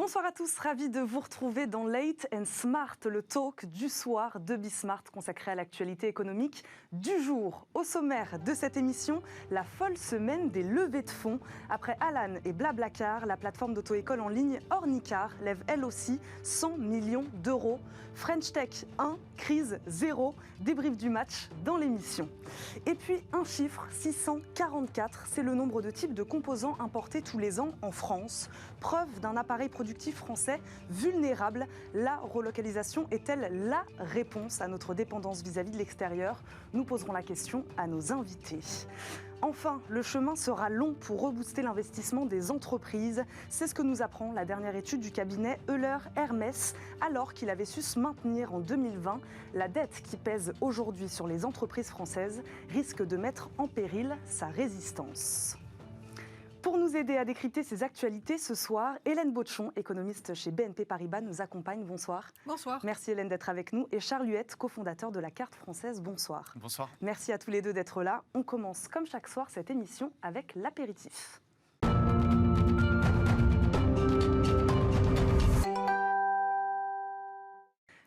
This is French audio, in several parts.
Bonsoir à tous, ravi de vous retrouver dans Late and Smart, le talk du soir de Bismart consacré à l'actualité économique du jour. Au sommaire de cette émission, la folle semaine des levées de fonds. Après Alan et Blablacar, la plateforme d'auto-école en ligne Ornicar lève elle aussi 100 millions d'euros. French Tech 1, crise 0, débrief du match dans l'émission. Et puis un chiffre, 644, c'est le nombre de types de composants importés tous les ans en France. Preuve d'un appareil productif français vulnérable. La relocalisation est-elle la réponse à notre dépendance vis-à-vis de l'extérieur? Nous poserons la question à nos invités. Enfin, le chemin sera long pour rebooster l'investissement des entreprises. C'est ce que nous apprend la dernière étude du cabinet Euler Hermès, alors qu'il avait su se maintenir en 2020. La dette qui pèse aujourd'hui sur les entreprises françaises risque de mettre en péril sa résistance. Pour nous aider à décrypter ces actualités ce soir, Hélène Botchon, économiste chez BNP Paribas, nous accompagne. Bonsoir. Bonsoir. Merci Hélène d'être avec nous. Et Charles Huette, cofondateur de la Carte Française. Bonsoir. Bonsoir. Merci à tous les deux d'être là. On commence comme chaque soir cette émission avec l'apéritif.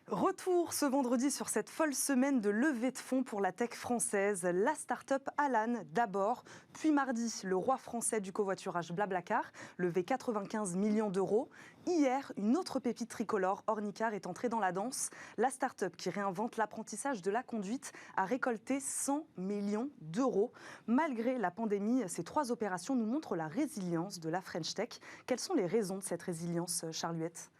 Retour ce vendredi sur cette folle semaine de levée de fonds pour la tech française. La start-up Alan d'abord, puis mardi, le roi français du covoiturage Blablacar, levé 95 millions d'euros. Hier, une autre pépite tricolore, Ornicar, est entrée dans la danse. La start-up qui réinvente l'apprentissage de la conduite a récolté 100 millions d'euros. Malgré la pandémie, ces trois opérations nous montrent la résilience de la French Tech. Quelles sont les raisons de cette résilience, Charles Huette ?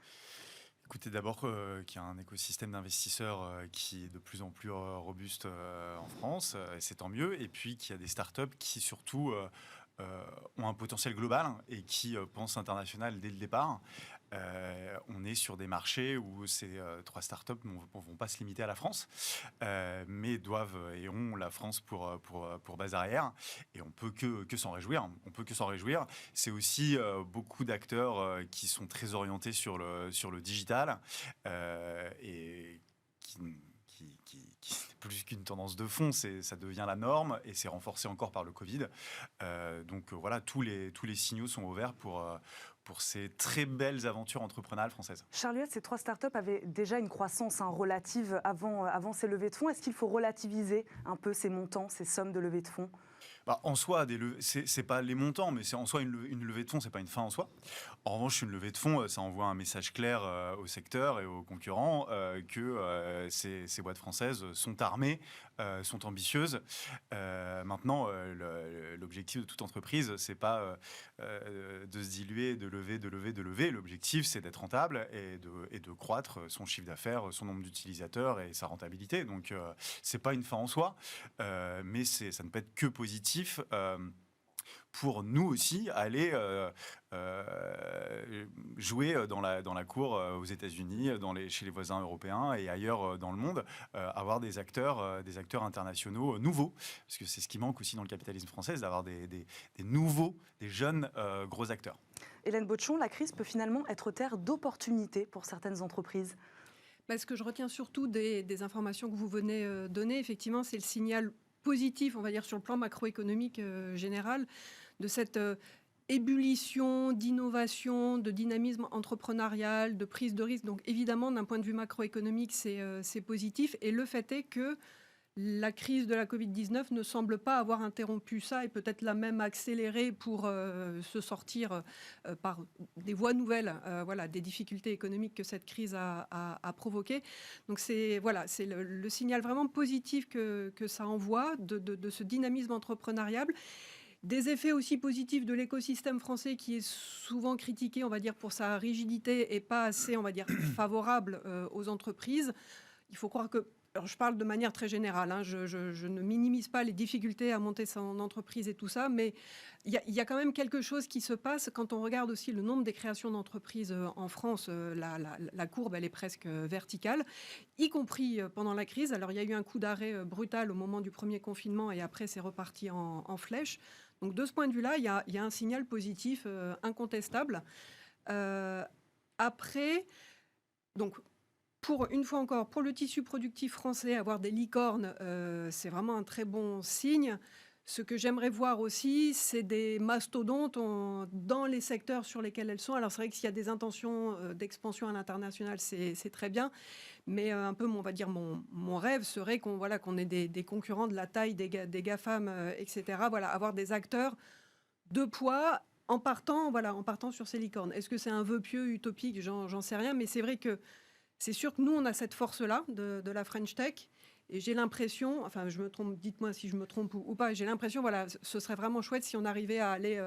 Écoutez, d'abord qu'il y a un écosystème d'investisseurs qui est de plus en plus robuste en France, et c'est tant mieux. Et puis qu'il y a des startups qui surtout ont un potentiel global et qui pensent international dès le départ. On est sur des marchés où ces trois startups ne vont pas se limiter à la France, mais doivent et ont la France pour base arrière. Et on peut que s'en réjouir. On peut que s'en réjouir. C'est aussi beaucoup d'acteurs qui sont très orientés sur le digital et qui n'est plus qu'une tendance de fond, ça devient la norme et c'est renforcé encore par le Covid. Donc voilà, tous les signaux sont ouverts pour ces très belles aventures entrepreneuriales françaises. Charles Huette, ces trois startups avaient déjà une croissance relative avant ces levées de fonds. Est-ce qu'il faut relativiser un peu ces montants, ces sommes de levées de fonds ? En soi, c'est pas les montants, mais c'est en soi une levée de fonds, c'est pas une fin en soi. En revanche, une levée de fonds, ça envoie un message clair au secteur et aux concurrents que ces boîtes françaises sont armées, sont ambitieuses. Maintenant, l'objectif de toute entreprise, c'est pas de se diluer, de lever. L'objectif, c'est d'être rentable et de croître son chiffre d'affaires, son nombre d'utilisateurs et sa rentabilité. Donc, c'est pas une fin en soi, mais ça ne peut être que positif pour nous aussi aller jouer dans la cour aux États-Unis, chez les voisins européens et ailleurs dans le monde, avoir des acteurs internationaux nouveaux, parce que c'est ce qui manque aussi dans le capitalisme français, d'avoir des nouveaux, des jeunes gros acteurs. Hélène Botchon, la crise peut finalement être terre d'opportunités pour certaines entreprises. Ce que je retiens surtout des informations que vous venez donner, effectivement, c'est le signal positif, on va dire, sur le plan macroéconomique général, de cette ébullition d'innovation, de dynamisme entrepreneurial, de prise de risque. Donc évidemment, d'un point de vue macroéconomique, c'est positif. Et le fait est que la crise de la Covid-19 ne semble pas avoir interrompu ça et peut-être l'a même accéléré pour se sortir par des voies nouvelles des difficultés économiques que cette crise a provoquées. Donc c'est le signal vraiment positif que ça envoie de ce dynamisme entrepreneurial. Des effets aussi positifs de l'écosystème français qui est souvent critiqué, on va dire, pour sa rigidité et pas assez, on va dire, favorable aux entreprises. Il faut croire que... Alors, je parle de manière très générale, je ne minimise pas les difficultés à monter son entreprise et tout ça, mais il y a quand même quelque chose qui se passe quand on regarde aussi le nombre des créations d'entreprises en France. La courbe, elle est presque verticale, y compris pendant la crise. Alors, il y a eu un coup d'arrêt brutal au moment du premier confinement et après, c'est reparti en flèche. Donc, de ce point de vue-là, il y a un signal positif incontestable. Après, donc... Une fois encore, pour le tissu productif français, avoir des licornes, c'est vraiment un très bon signe. Ce que j'aimerais voir aussi, c'est des mastodontes dans les secteurs sur lesquels elles sont. Alors c'est vrai que s'il y a des intentions d'expansion à l'international, c'est très bien. Mais un peu, on va dire, mon rêve serait qu'on ait des concurrents de la taille des GAFAM, etc. Voilà, avoir des acteurs de poids en partant sur ces licornes. Est-ce que c'est un vœu pieux, utopique? J'en sais rien. Mais c'est vrai que c'est sûr que nous, on a cette force-là de la French Tech. Et j'ai l'impression, enfin je me trompe, dites-moi si je me trompe ou pas, j'ai l'impression, voilà, ce serait vraiment chouette si on arrivait à aller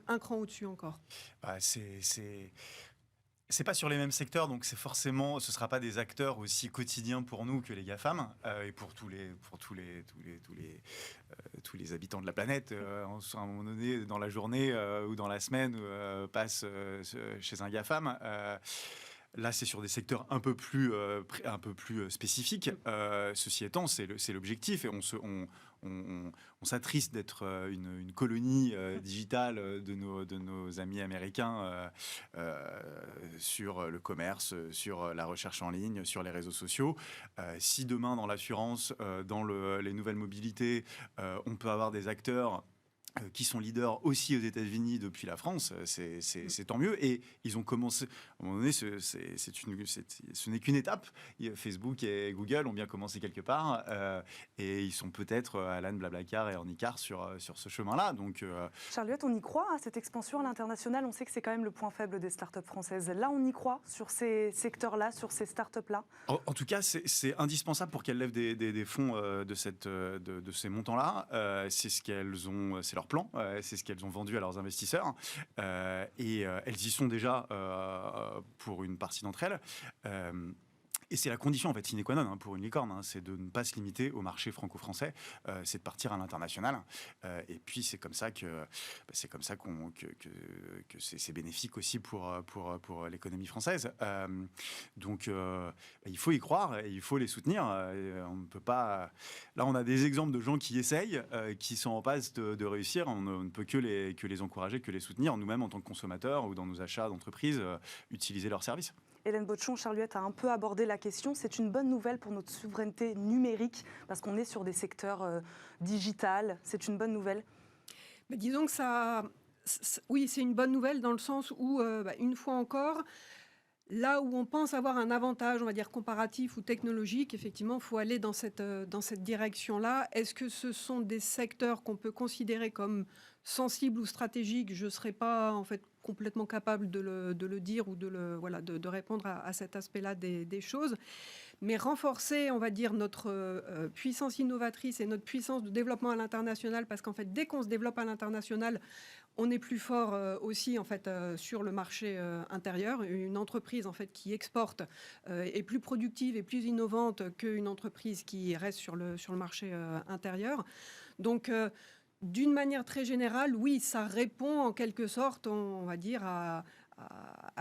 un cran au-dessus encore. C'est pas sur les mêmes secteurs, donc ce sera pas des acteurs aussi quotidiens pour nous que les GAFAM et pour tous les habitants de la planète. À un moment donné, dans la journée ou dans la semaine, passe chez un GAFAM. Là, c'est sur des secteurs un peu plus spécifiques. Ceci étant, c'est l'objectif et on s'attriste d'être une colonie digitale de nos amis américains sur le commerce, sur la recherche en ligne, sur les réseaux sociaux. Si demain, dans l'assurance, dans les nouvelles mobilités, on peut avoir des acteurs qui sont leaders aussi aux États-Unis depuis la France, c'est tant mieux. Et ils ont commencé, à un moment donné, ce n'est qu'une étape. Facebook et Google ont bien commencé quelque part, et ils sont peut-être Alan, Blablacar et Ornicar sur ce chemin-là. Donc, Charlotte, on y croit à cette expansion à l'international? On sait que c'est quand même le point faible des startups françaises. Là, on y croit sur ces secteurs-là, sur ces startups-là? En tout cas, c'est indispensable pour qu'elles lèvent des fonds de ces montants-là. C'est ce qu'elles ont, c'est leur plan, c'est ce qu'elles ont vendu à leurs investisseurs, et elles y sont déjà pour une partie d'entre elles. Et c'est la condition en fait sine qua non pour une licorne, c'est de ne pas se limiter au marché franco-français, c'est de partir à l'international. Et puis c'est comme ça que c'est bénéfique aussi pour l'économie française. Donc il faut y croire et il faut les soutenir. On ne peut pas. Là, on a des exemples de gens qui essayent, qui sont en passe de réussir. On ne peut que les encourager, que les soutenir. Nous-mêmes, en tant que consommateurs ou dans nos achats d'entreprise, utiliser leurs services. Hélène Botchon, Charluette a un peu abordé la question. C'est une bonne nouvelle pour notre souveraineté numérique parce qu'on est sur des secteurs digitales. C'est une bonne nouvelle. Mais disons que oui, c'est une bonne nouvelle dans le sens où, une fois encore, là où on pense avoir un avantage, on va dire comparatif ou technologique, effectivement, il faut aller dans cette direction-là. Est-ce que ce sont des secteurs qu'on peut considérer comme sensibles ou stratégiques? Je ne serais pas en fait complètement capable de le dire ou de répondre à cet aspect-là des choses. Mais renforcer, on va dire, notre puissance innovatrice et notre puissance de développement à l'international, parce qu'en fait, dès qu'on se développe à l'international, on est plus fort aussi en fait sur le marché intérieur. Une entreprise en fait qui exporte est plus productive et plus innovante qu'une entreprise qui reste sur le marché intérieur. Donc d'une manière très générale, oui, ça répond en quelque sorte, on va dire, à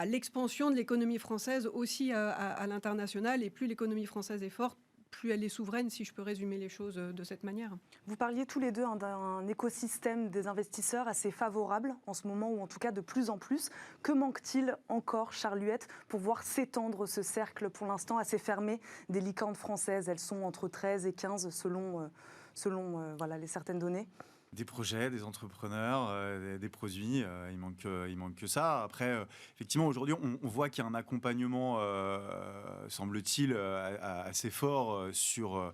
l'expansion de l'économie française aussi à l'international. Et plus l'économie française est forte, plus elle est souveraine, si je peux résumer les choses de cette manière. Vous parliez tous les deux d'un écosystème des investisseurs assez favorable en ce moment, ou en tout cas de plus en plus. Que manque-t-il encore, Charluette, pour voir s'étendre ce cercle pour l'instant assez fermé des licornes françaises? Elles sont entre 13 et 15 selon les certaines données. Des projets, des entrepreneurs, des produits, il manque que ça. Après, effectivement, aujourd'hui, on voit qu'il y a un accompagnement, semble-t-il, assez fort sur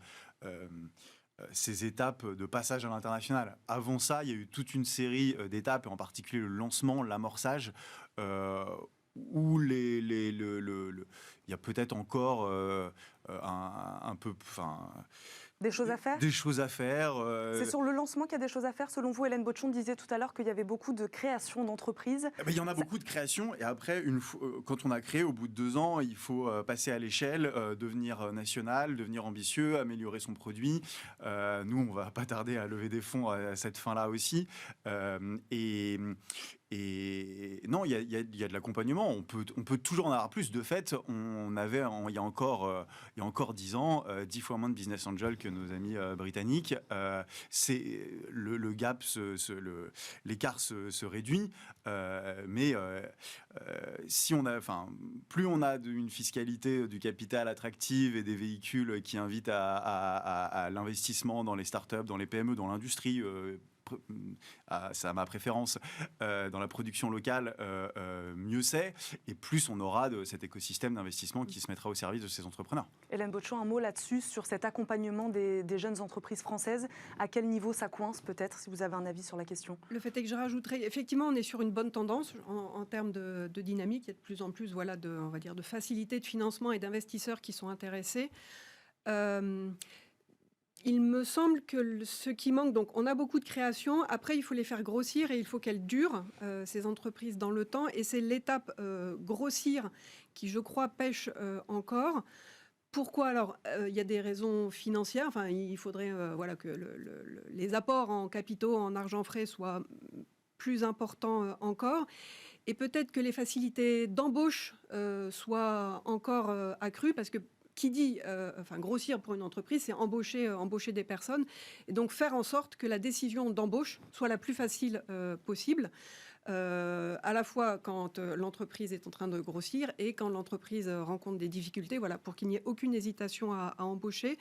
ces étapes de passage à l'international. Avant ça, il y a eu toute une série d'étapes, et en particulier le lancement, l'amorçage, où il y a peut-être encore un peu... Des choses à faire? Des choses à faire. C'est sur le lancement qu'il y a des choses à faire. Selon vous, Hélène Botchon disait tout à l'heure qu'il y avait beaucoup de création d'entreprises. Il y en a beaucoup de création. Et après, quand on a créé, au bout de 2 ans, il faut passer à l'échelle, devenir national, devenir ambitieux, améliorer son produit. Nous, on ne va pas tarder à lever des fonds à cette fin-là aussi. Et non, il y a de l'accompagnement. On peut toujours en avoir plus. De fait, il y a encore 10 ans, 10 fois moins de business angels que nos amis britanniques. C'est le gap, l'écart se réduit. Mais si on a, enfin, plus on a une fiscalité du capital attractive et des véhicules qui invitent à l'investissement dans les startups, dans les PME, dans l'industrie. C'est à ma préférence, dans la production locale, mieux c'est, et plus on aura de cet écosystème d'investissement qui se mettra au service de ces entrepreneurs. Hélène Botchon, un mot là-dessus, sur cet accompagnement des jeunes entreprises françaises. À quel niveau ça coince peut-être, si vous avez un avis sur la question? Le fait est que je rajouterais, effectivement, on est sur une bonne tendance en termes de dynamique. Il y a de plus en plus on va dire, de facilités de financement et d'investisseurs qui sont intéressés. Il me semble que ce qui manque, donc on a beaucoup de créations, après il faut les faire grossir et il faut qu'elles durent, ces entreprises, dans le temps. Et c'est l'étape grossir qui, je crois, pêche encore. Pourquoi? Alors, il y a des raisons financières. Enfin, il faudrait que les apports en capitaux, en argent frais soient plus importants encore. Et peut-être que les facilités d'embauche soient encore accrues, parce que qui dit grossir pour une entreprise, c'est embaucher des personnes, et donc faire en sorte que la décision d'embauche soit la plus facile possible, à la fois quand l'entreprise est en train de grossir et quand l'entreprise rencontre des difficultés, pour qu'il n'y ait aucune hésitation à embaucher.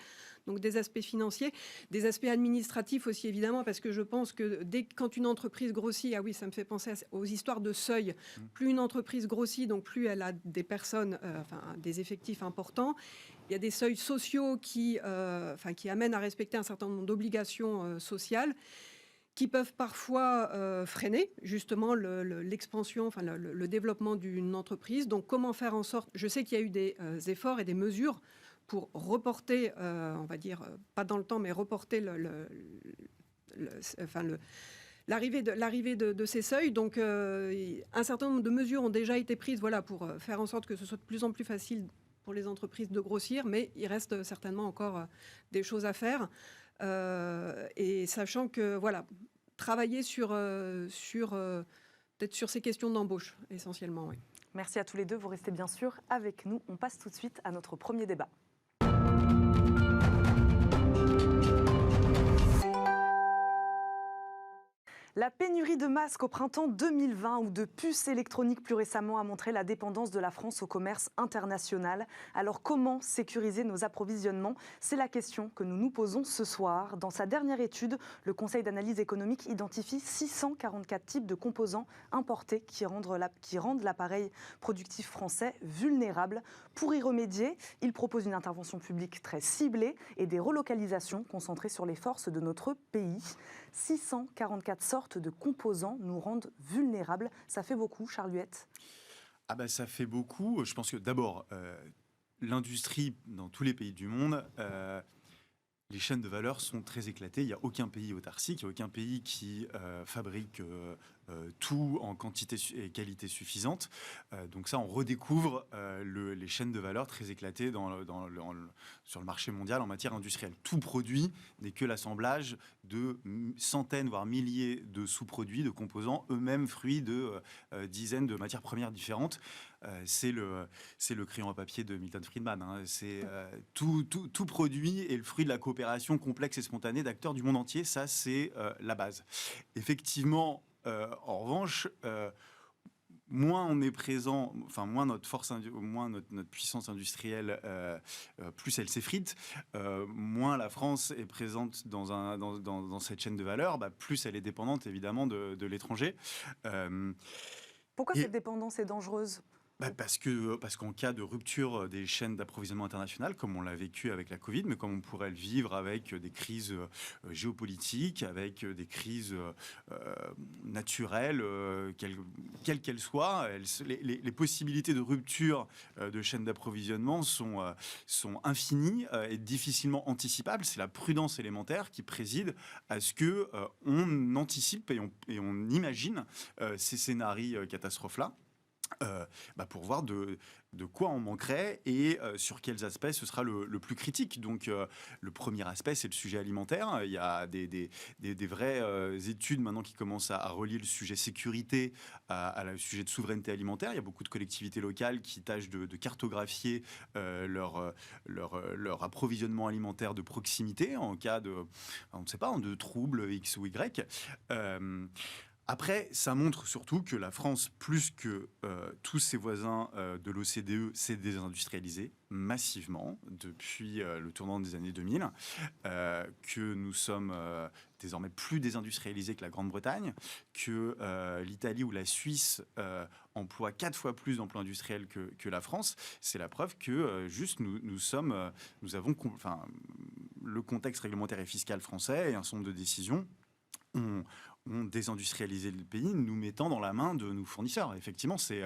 Donc des aspects financiers, des aspects administratifs aussi, évidemment, parce que je pense que quand une entreprise grossit, ah oui, ça me fait penser aux histoires de seuil. Plus une entreprise grossit, donc plus elle a des personnes, des effectifs importants. Il y a des seuils sociaux qui amènent à respecter un certain nombre d'obligations sociales, qui peuvent parfois freiner justement l'expansion, le développement d'une entreprise. Donc comment faire en sorte... Je sais qu'il y a eu des efforts et des mesures pour reporter, on va dire, pas dans le temps, mais reporter l'arrivée de ces seuils. Donc un certain nombre de mesures ont déjà été prises pour faire en sorte que ce soit de plus en plus facile pour les entreprises de grossir, mais il reste certainement encore des choses à faire. Et sachant que, travailler peut-être sur ces questions d'embauche, essentiellement, oui. Merci à tous les deux, vous restez bien sûr avec nous. On passe tout de suite à notre premier débat. La pénurie de masques au printemps 2020 ou de puces électroniques plus récemment a montré la dépendance de la France au commerce international. Alors comment sécuriser nos approvisionnements? C'est la question que nous nous posons ce soir. Dans sa dernière étude, le Conseil d'analyse économique identifie 644 types de composants importés qui rendent l'appareil productif français vulnérable. Pour y remédier, il propose une intervention publique très ciblée et des relocalisations concentrées sur les forces de notre pays. 644 sortes de composants nous rendent vulnérables. Ça fait beaucoup, Charles Huette? Ça fait beaucoup. Je pense que d'abord, l'industrie dans tous les pays du monde, les chaînes de valeur sont très éclatées. Il n'y a aucun pays autarcique, il n'y a aucun pays qui fabrique tout en quantité et qualité suffisante. Donc ça, on redécouvre les chaînes de valeur très éclatées sur le marché mondial en matière industrielle. Tout produit n'est que l'assemblage de centaines, voire milliers de sous-produits, de composants, eux-mêmes fruits de dizaines de matières premières différentes. C'est le crayon à papier de Milton Friedman. Hein. Tout produit est le fruit de la coopération complexe et spontanée d'acteurs du monde entier. Ça, c'est la base. Effectivement, en revanche, moins on est présent, moins notre puissance industrielle, plus elle s'effrite, moins la France est présente dans cette chaîne de valeur, plus elle est dépendante évidemment de l'étranger. Pourquoi cette dépendance est dangereuse ? Parce qu'en cas de rupture des chaînes d'approvisionnement internationales, comme on l'a vécu avec la Covid, mais comme on pourrait le vivre avec des crises géopolitiques, avec des crises naturelles, quelles qu'elles soient, les possibilités de rupture de chaînes d'approvisionnement sont infinies et difficilement anticipables. C'est la prudence élémentaire qui préside à ce qu'on anticipe et on imagine ces scénarios catastrophes-là. pour voir de quoi on manquerait et sur quels aspects ce sera le plus critique. Donc, le premier aspect, c'est le sujet alimentaire. Il y a des vraies études maintenant qui commencent à relier le sujet sécurité le sujet de souveraineté alimentaire. Il y a beaucoup de collectivités locales qui tâchent de cartographier leur approvisionnement alimentaire de proximité en cas on ne sait pas, de troubles X ou Y. Après, ça montre surtout que la France, plus que tous ses voisins de l'OCDE, s'est désindustrialisée massivement depuis le tournant des années 2000, que nous sommes désormais plus désindustrialisés que la Grande-Bretagne, que l'Italie ou la Suisse emploient 4 fois plus d'emplois industriels que la France. C'est la preuve que nous avons le contexte réglementaire et fiscal français et un certain nombre de décisions ont désindustrialisé le pays, nous mettant dans la main de nos fournisseurs. Effectivement, c'est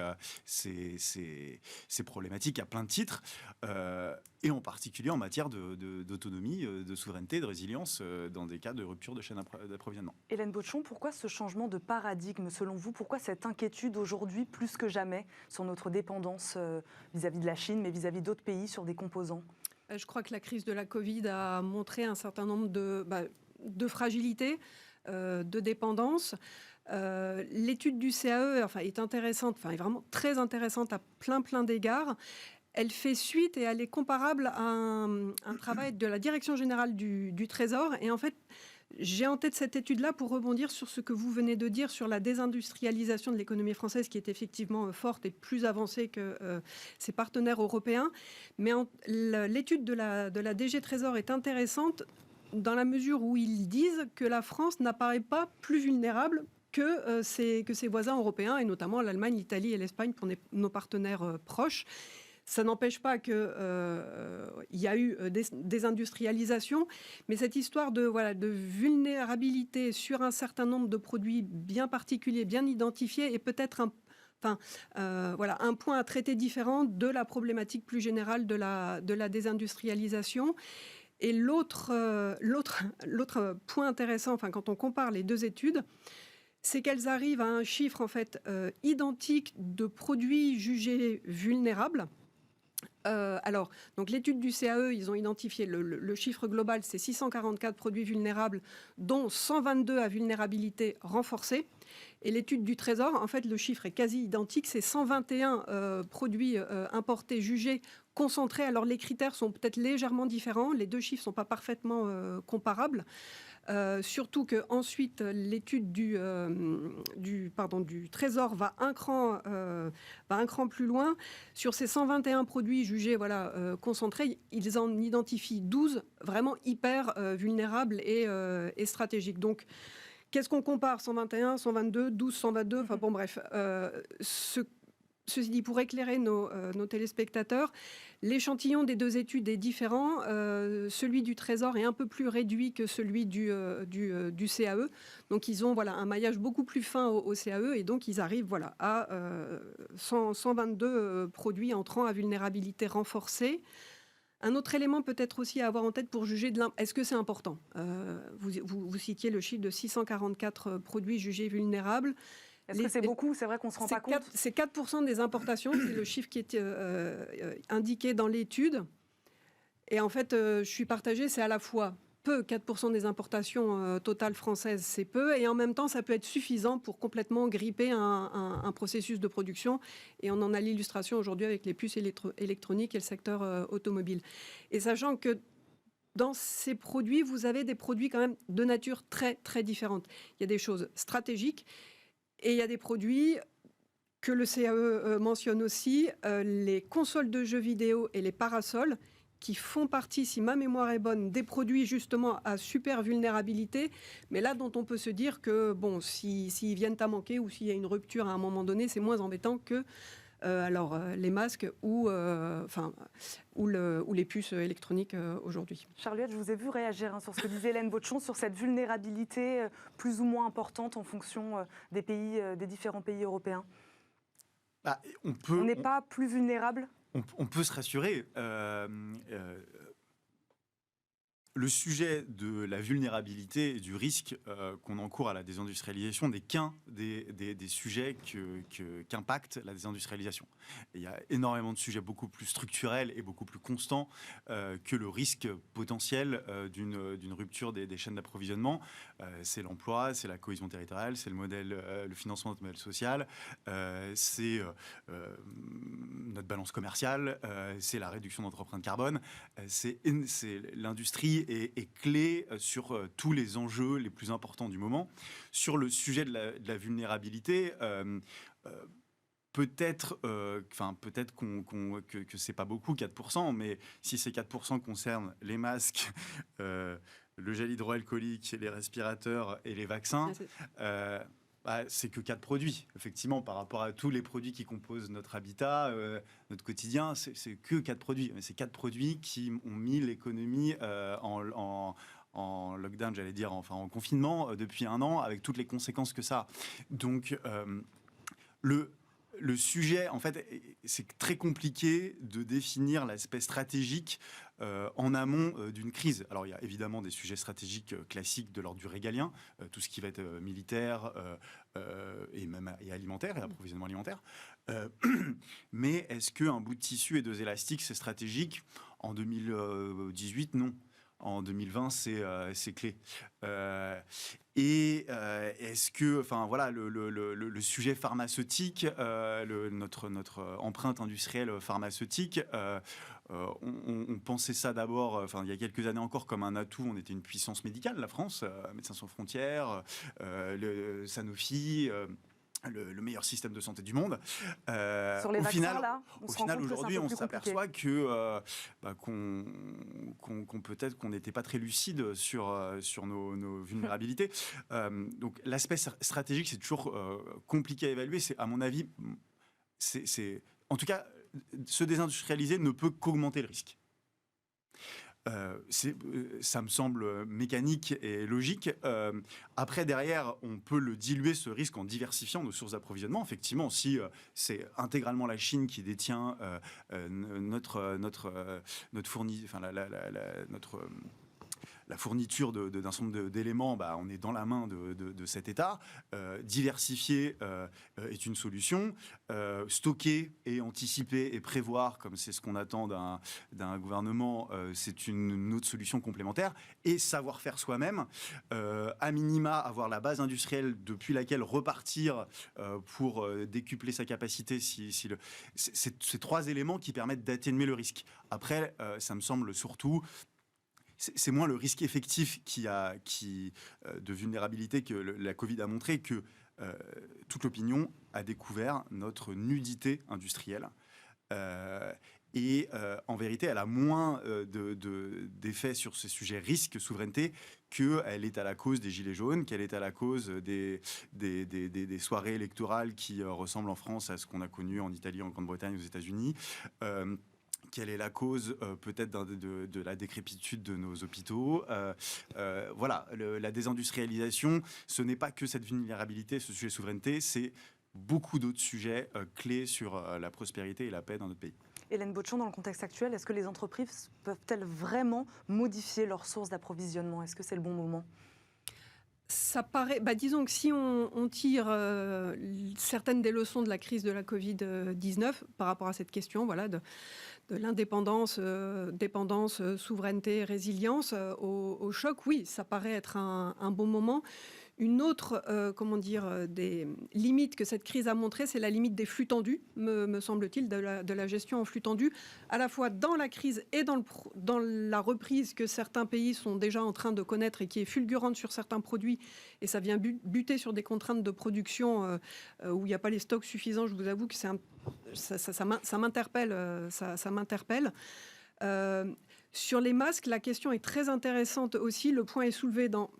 problématique à plein de titres, et en particulier en matière d'autonomie, de souveraineté, de résilience, dans des cas de rupture de chaîne d'approvisionnement. Hélène Bauchon, pourquoi ce changement de paradigme, selon vous? Pourquoi cette inquiétude aujourd'hui, plus que jamais, sur notre dépendance vis-à-vis de la Chine, mais vis-à-vis d'autres pays sur des composants? Je crois que la crise de la Covid a montré un certain nombre de fragilités, de dépendance. L'étude du CAE est intéressante, est vraiment très intéressante à plein d'égards. Elle fait suite et elle est comparable à un travail de la Direction générale du Trésor. Et en fait, j'ai en tête cette étude-là pour rebondir sur ce que vous venez de dire sur la désindustrialisation de l'économie française, qui est effectivement forte et plus avancée que ses partenaires européens. Mais l'étude de la DG Trésor est intéressante dans la mesure où ils disent que la France n'apparaît pas plus vulnérable que ses voisins européens, et notamment l'Allemagne, l'Italie et l'Espagne pour nos partenaires proches. Ça n'empêche pas qu'il y a eu des industrialisations, mais cette histoire de vulnérabilité sur un certain nombre de produits bien particuliers, bien identifiés, est peut-être un point à traiter différent de la problématique plus générale de la désindustrialisation. Et l'autre point intéressant, quand on compare les deux études, c'est qu'elles arrivent à un chiffre identique de produits jugés vulnérables. Donc l'étude du CAE, ils ont identifié le chiffre global, c'est 644 produits vulnérables, dont 122 à vulnérabilité renforcée. Et l'étude du Trésor, le chiffre est quasi identique, c'est 121 produits importés jugés concentrés. Alors les critères sont peut-être légèrement différents, les deux chiffres ne sont pas parfaitement comparables. Surtout que ensuite l'étude du Trésor va un cran plus loin. Sur ces 121 produits jugés concentrés, ils en identifient 12 vraiment hyper vulnérables et stratégiques. Donc, qu'est-ce qu'on compare? 121, 122, 12, 122, bref. Ceci dit, pour éclairer nos téléspectateurs, l'échantillon des deux études est différent. Celui du Trésor est un peu plus réduit que celui du CAE. Donc, ils ont un maillage beaucoup plus fin au CAE, et donc ils arrivent à 122 produits entrant à vulnérabilité renforcée. Un autre élément peut-être aussi à avoir en tête pour juger est-ce que c'est important? Vous citiez le chiffre de 644 produits jugés vulnérables. Est-ce que c'est beaucoup? C'est vrai qu'on ne se rend pas compte. C'est 4% des importations, c'est le chiffre qui est indiqué dans l'étude. Et je suis partagée, c'est à la fois peu, 4% des importations totales françaises, c'est peu, et en même temps, ça peut être suffisant pour complètement gripper un processus de production. Et on en a l'illustration aujourd'hui avec les puces électroniques et le secteur automobile. Et sachant que dans ces produits, vous avez des produits quand même de nature très, très différente. Il y a des choses stratégiques, et il y a des produits que le CAE mentionne aussi, les consoles de jeux vidéo et les parasols, qui font partie, si ma mémoire est bonne, des produits justement à super vulnérabilité, mais là dont on peut se dire que s'ils viennent à manquer ou s'il y a une rupture à un moment donné, c'est moins embêtant que les masques ou les puces électroniques aujourd'hui. Charlotte, je vous ai vu réagir sur ce que disait Hélène Bauchon, sur cette vulnérabilité plus ou moins importante en fonction des différents pays européens. On n'est pas plus vulnérable? On peut se rassurer. le sujet de la vulnérabilité et du risque qu'on encourt à la désindustrialisation n'est qu'un des sujets qu'impacte la désindustrialisation. Et il y a énormément de sujets beaucoup plus structurels et beaucoup plus constants que le risque potentiel d'une rupture des chaînes d'approvisionnement. C'est l'emploi, c'est la cohésion territoriale, c'est le financement de notre modèle social, c'est notre balance commerciale, c'est la réduction de notre empreinte carbone, c'est l'industrie est clé sur tous les enjeux les plus importants du moment. Sur le sujet de la vulnérabilité, peut-être que c'est pas beaucoup, 4%, mais si ces 4% concernent les masques, le gel hydroalcoolique, les respirateurs et les vaccins, c'est que 4 produits, effectivement, par rapport à tous les produits qui composent notre habitat, notre quotidien, c'est que 4 produits. Mais c'est 4 produits qui ont mis l'économie en lockdown, j'allais dire, enfin en confinement depuis 1 an, avec toutes les conséquences que ça a. Donc, le sujet, en fait, c'est très compliqué de définir l'aspect stratégique en amont d'une crise. Alors, il y a évidemment des sujets stratégiques classiques de l'ordre du régalien, tout ce qui va être militaire et alimentaire, et approvisionnement alimentaire. Mais est-ce qu'un bout de tissu et 2 élastiques, c'est stratégique ? En 2018, non. En 2020, c'est clé. Est-ce que, enfin voilà, le sujet pharmaceutique, notre empreinte industrielle pharmaceutique, on pensait ça d'abord, il y a quelques années encore, comme un atout. On était une puissance médicale, la France, Médecins sans frontières, le Sanofi. Le meilleur système de santé du monde. Sur les vaccins, là, au final, aujourd'hui, on s'aperçoit que peut-être qu'on n'était pas très lucide sur nos vulnérabilités. Donc, l'aspect stratégique, c'est toujours compliqué à évaluer. C'est, à mon avis, en tout cas, se désindustrialiser ne peut qu'augmenter le risque. Ça me semble mécanique et logique. Après, derrière, on peut le diluer, ce risque, en diversifiant nos sources d'approvisionnement. Effectivement, si c'est intégralement la Chine qui détient la fourniture d'un certain nombre d'éléments, on est dans la main de cet État. Diversifier est une solution. Stocker et anticiper et prévoir, comme c'est ce qu'on attend d'un gouvernement, c'est une autre solution complémentaire. Et savoir faire soi-même, à minima, avoir la base industrielle depuis laquelle repartir pour décupler sa capacité. C'est 3 éléments qui permettent d'atténuer le risque. Après, ça me semble surtout... C'est moins le risque effectif de vulnérabilité que la Covid a montré, que toute l'opinion a découvert notre nudité industrielle. En vérité, elle a moins d'effets sur ces sujets risque, souveraineté, qu'elle est à la cause des gilets jaunes, qu'elle est à la cause des soirées électorales qui ressemblent en France à ce qu'on a connu en Italie, en Grande-Bretagne, aux États-Unis. Quelle est la cause peut-être de la décrépitude de nos hôpitaux. Voilà, la désindustrialisation, ce n'est pas que cette vulnérabilité, ce sujet de souveraineté, c'est beaucoup d'autres sujets clés sur la prospérité et la paix dans notre pays. Hélène Botchon, dans le contexte actuel, est-ce que les entreprises peuvent-elles vraiment modifier leurs sources d'approvisionnement ? Est-ce que c'est le bon moment ? Ça paraît, disons que si on tire certaines des leçons de la crise de la Covid-19 par rapport à cette question, voilà, de l'indépendance, dépendance, souveraineté, résilience, au choc, oui, ça paraît être un bon moment. Une autre, des limites que cette crise a montré, c'est la limite des flux tendus, me semble-t-il, de la gestion en flux tendus, à la fois dans la crise et dans la reprise que certains pays sont déjà en train de connaître et qui est fulgurante sur certains produits. Et ça vient buter sur des contraintes de production où il n'y a pas les stocks suffisants. Je vous avoue que ça m'interpelle. Ça m'interpelle. Sur les masques, la question est très intéressante aussi. Le point est soulevé dans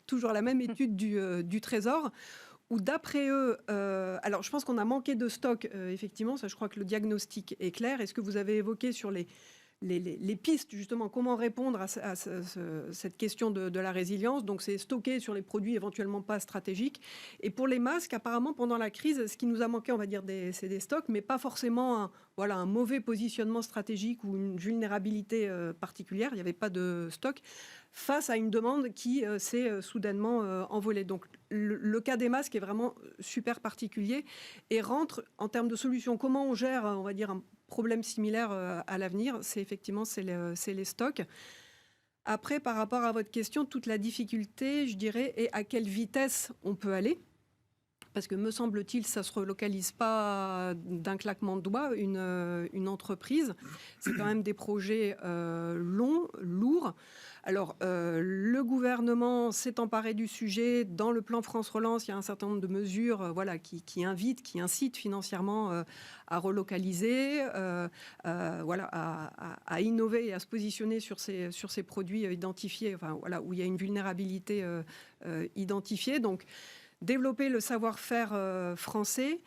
toujours la même étude du Trésor, où d'après eux, alors je pense qu'on a manqué de stock, effectivement, ça je crois que le diagnostic est clair. Et ce que vous avez évoqué sur les les pistes, justement, comment répondre à cette question de la résilience. Donc, c'est stocker sur les produits éventuellement pas stratégiques. Et pour les masques, apparemment, pendant la crise, ce qui nous a manqué, on va dire, c'est des stocks, mais pas forcément un mauvais positionnement stratégique ou une vulnérabilité particulière. Il n'y avait pas de stock face à une demande qui s'est soudainement envolée. Donc, le cas des masques est vraiment super particulier et rentre en termes de solutions. Comment on gère, on va dire, un problème similaire à l'avenir, c'est les stocks. Après, par rapport à votre question, toute la difficulté, je dirais, est à quelle vitesse on peut aller. Parce que, me semble-t-il, ça ne se relocalise pas d'un claquement de doigts, une entreprise. C'est quand même des projets longs, lourds. Alors, le gouvernement s'est emparé du sujet. Dans le plan France Relance, il y a un certain nombre de mesures qui invitent, qui incitent financièrement à relocaliser, à innover et à se positionner sur ces produits identifiés, où il y a une vulnérabilité identifiée. Donc, développer le savoir-faire français.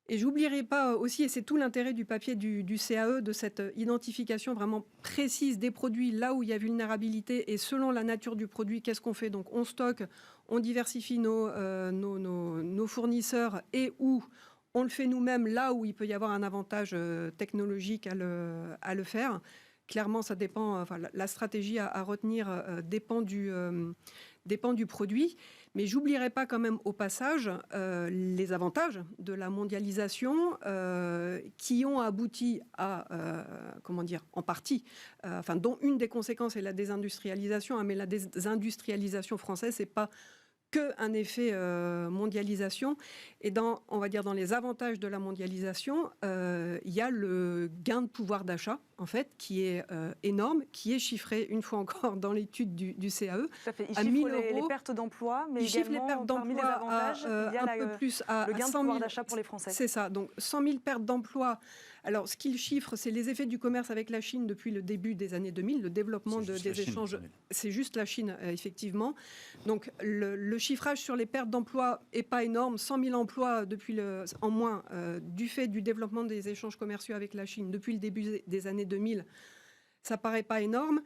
Et j'oublierai pas aussi, et c'est tout l'intérêt du papier du CAE, de cette identification vraiment précise des produits, là où il y a vulnérabilité, et selon la nature du produit, qu'est-ce qu'on fait? Donc on stocke, on diversifie nos fournisseurs, et où on le fait nous-mêmes, là où il peut y avoir un avantage technologique à le faire. Clairement, ça dépend, la stratégie à retenir dépend du produit. Mais j'oublierai pas quand même au passage les avantages de la mondialisation qui ont abouti à, en partie, dont une des conséquences est la désindustrialisation. Mais la désindustrialisation française, c'est pas qu'un effet mondialisation. Et dans les avantages de la mondialisation, il y a le gain de pouvoir d'achat, en fait, qui est énorme, qui est chiffré, une fois encore, dans l'étude du CAE. Ça fait, il chiffre les pertes d'emploi, mais également, parmi les avantages, il y a le gain de pouvoir d'achat pour les Français. C'est ça, donc 100 000 pertes d'emploi. Alors, ce qu'il chiffre, c'est les effets du commerce avec la Chine depuis le début des années 2000, le développement des échanges. C'est juste la Chine, effectivement. Donc, le chiffrage sur les pertes d'emploi n'est pas énorme. 100 000 emplois en moins du fait du développement des échanges commerciaux avec la Chine depuis le début des années 2000. Ça ne paraît pas énorme,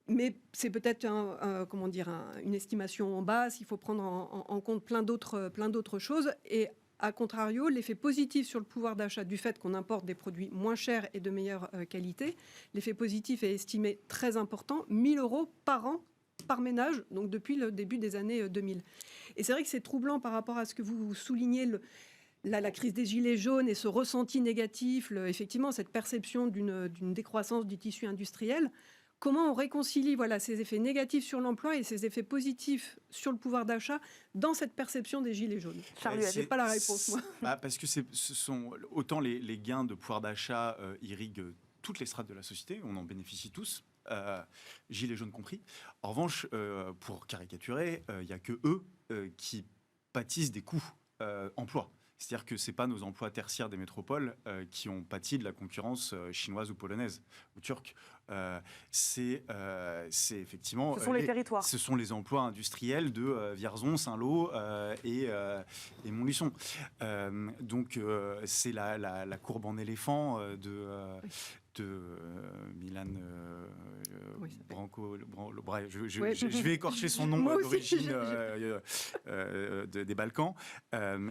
mais c'est peut-être une estimation basse. Il faut prendre en compte plein d'autres choses. Et a contrario, l'effet positif sur le pouvoir d'achat du fait qu'on importe des produits moins chers et de meilleure qualité, l'effet positif est estimé très important, 1 000 € par an, par ménage, donc depuis le début des années 2000. Et c'est vrai que c'est troublant par rapport à ce que vous soulignez, la crise des gilets jaunes et ce ressenti négatif, effectivement, cette perception d'une décroissance du tissu industriel. Comment on réconcilie ces effets négatifs sur l'emploi et ces effets positifs sur le pouvoir d'achat dans cette perception des gilets jaunes? Charles, je n'ai pas la réponse, moi. Parce que ce sont autant les gains de pouvoir d'achat irriguent toutes les strates de la société, on en bénéficie tous, gilets jaunes compris. En revanche, pour caricaturer, il n'y a que eux qui pâtissent des coûts emploi. C'est-à-dire que ce n'est pas nos emplois tertiaires des métropoles qui ont pâti de la concurrence chinoise ou polonaise ou turque. C'est effectivement... Ce sont les territoires. Ce sont les emplois industriels de Vierzon, Saint-Lô et Montluçon. Donc, c'est la courbe en éléphant de Milan Branco. Bref, je vais écorcher son nom d'origine des Balkans,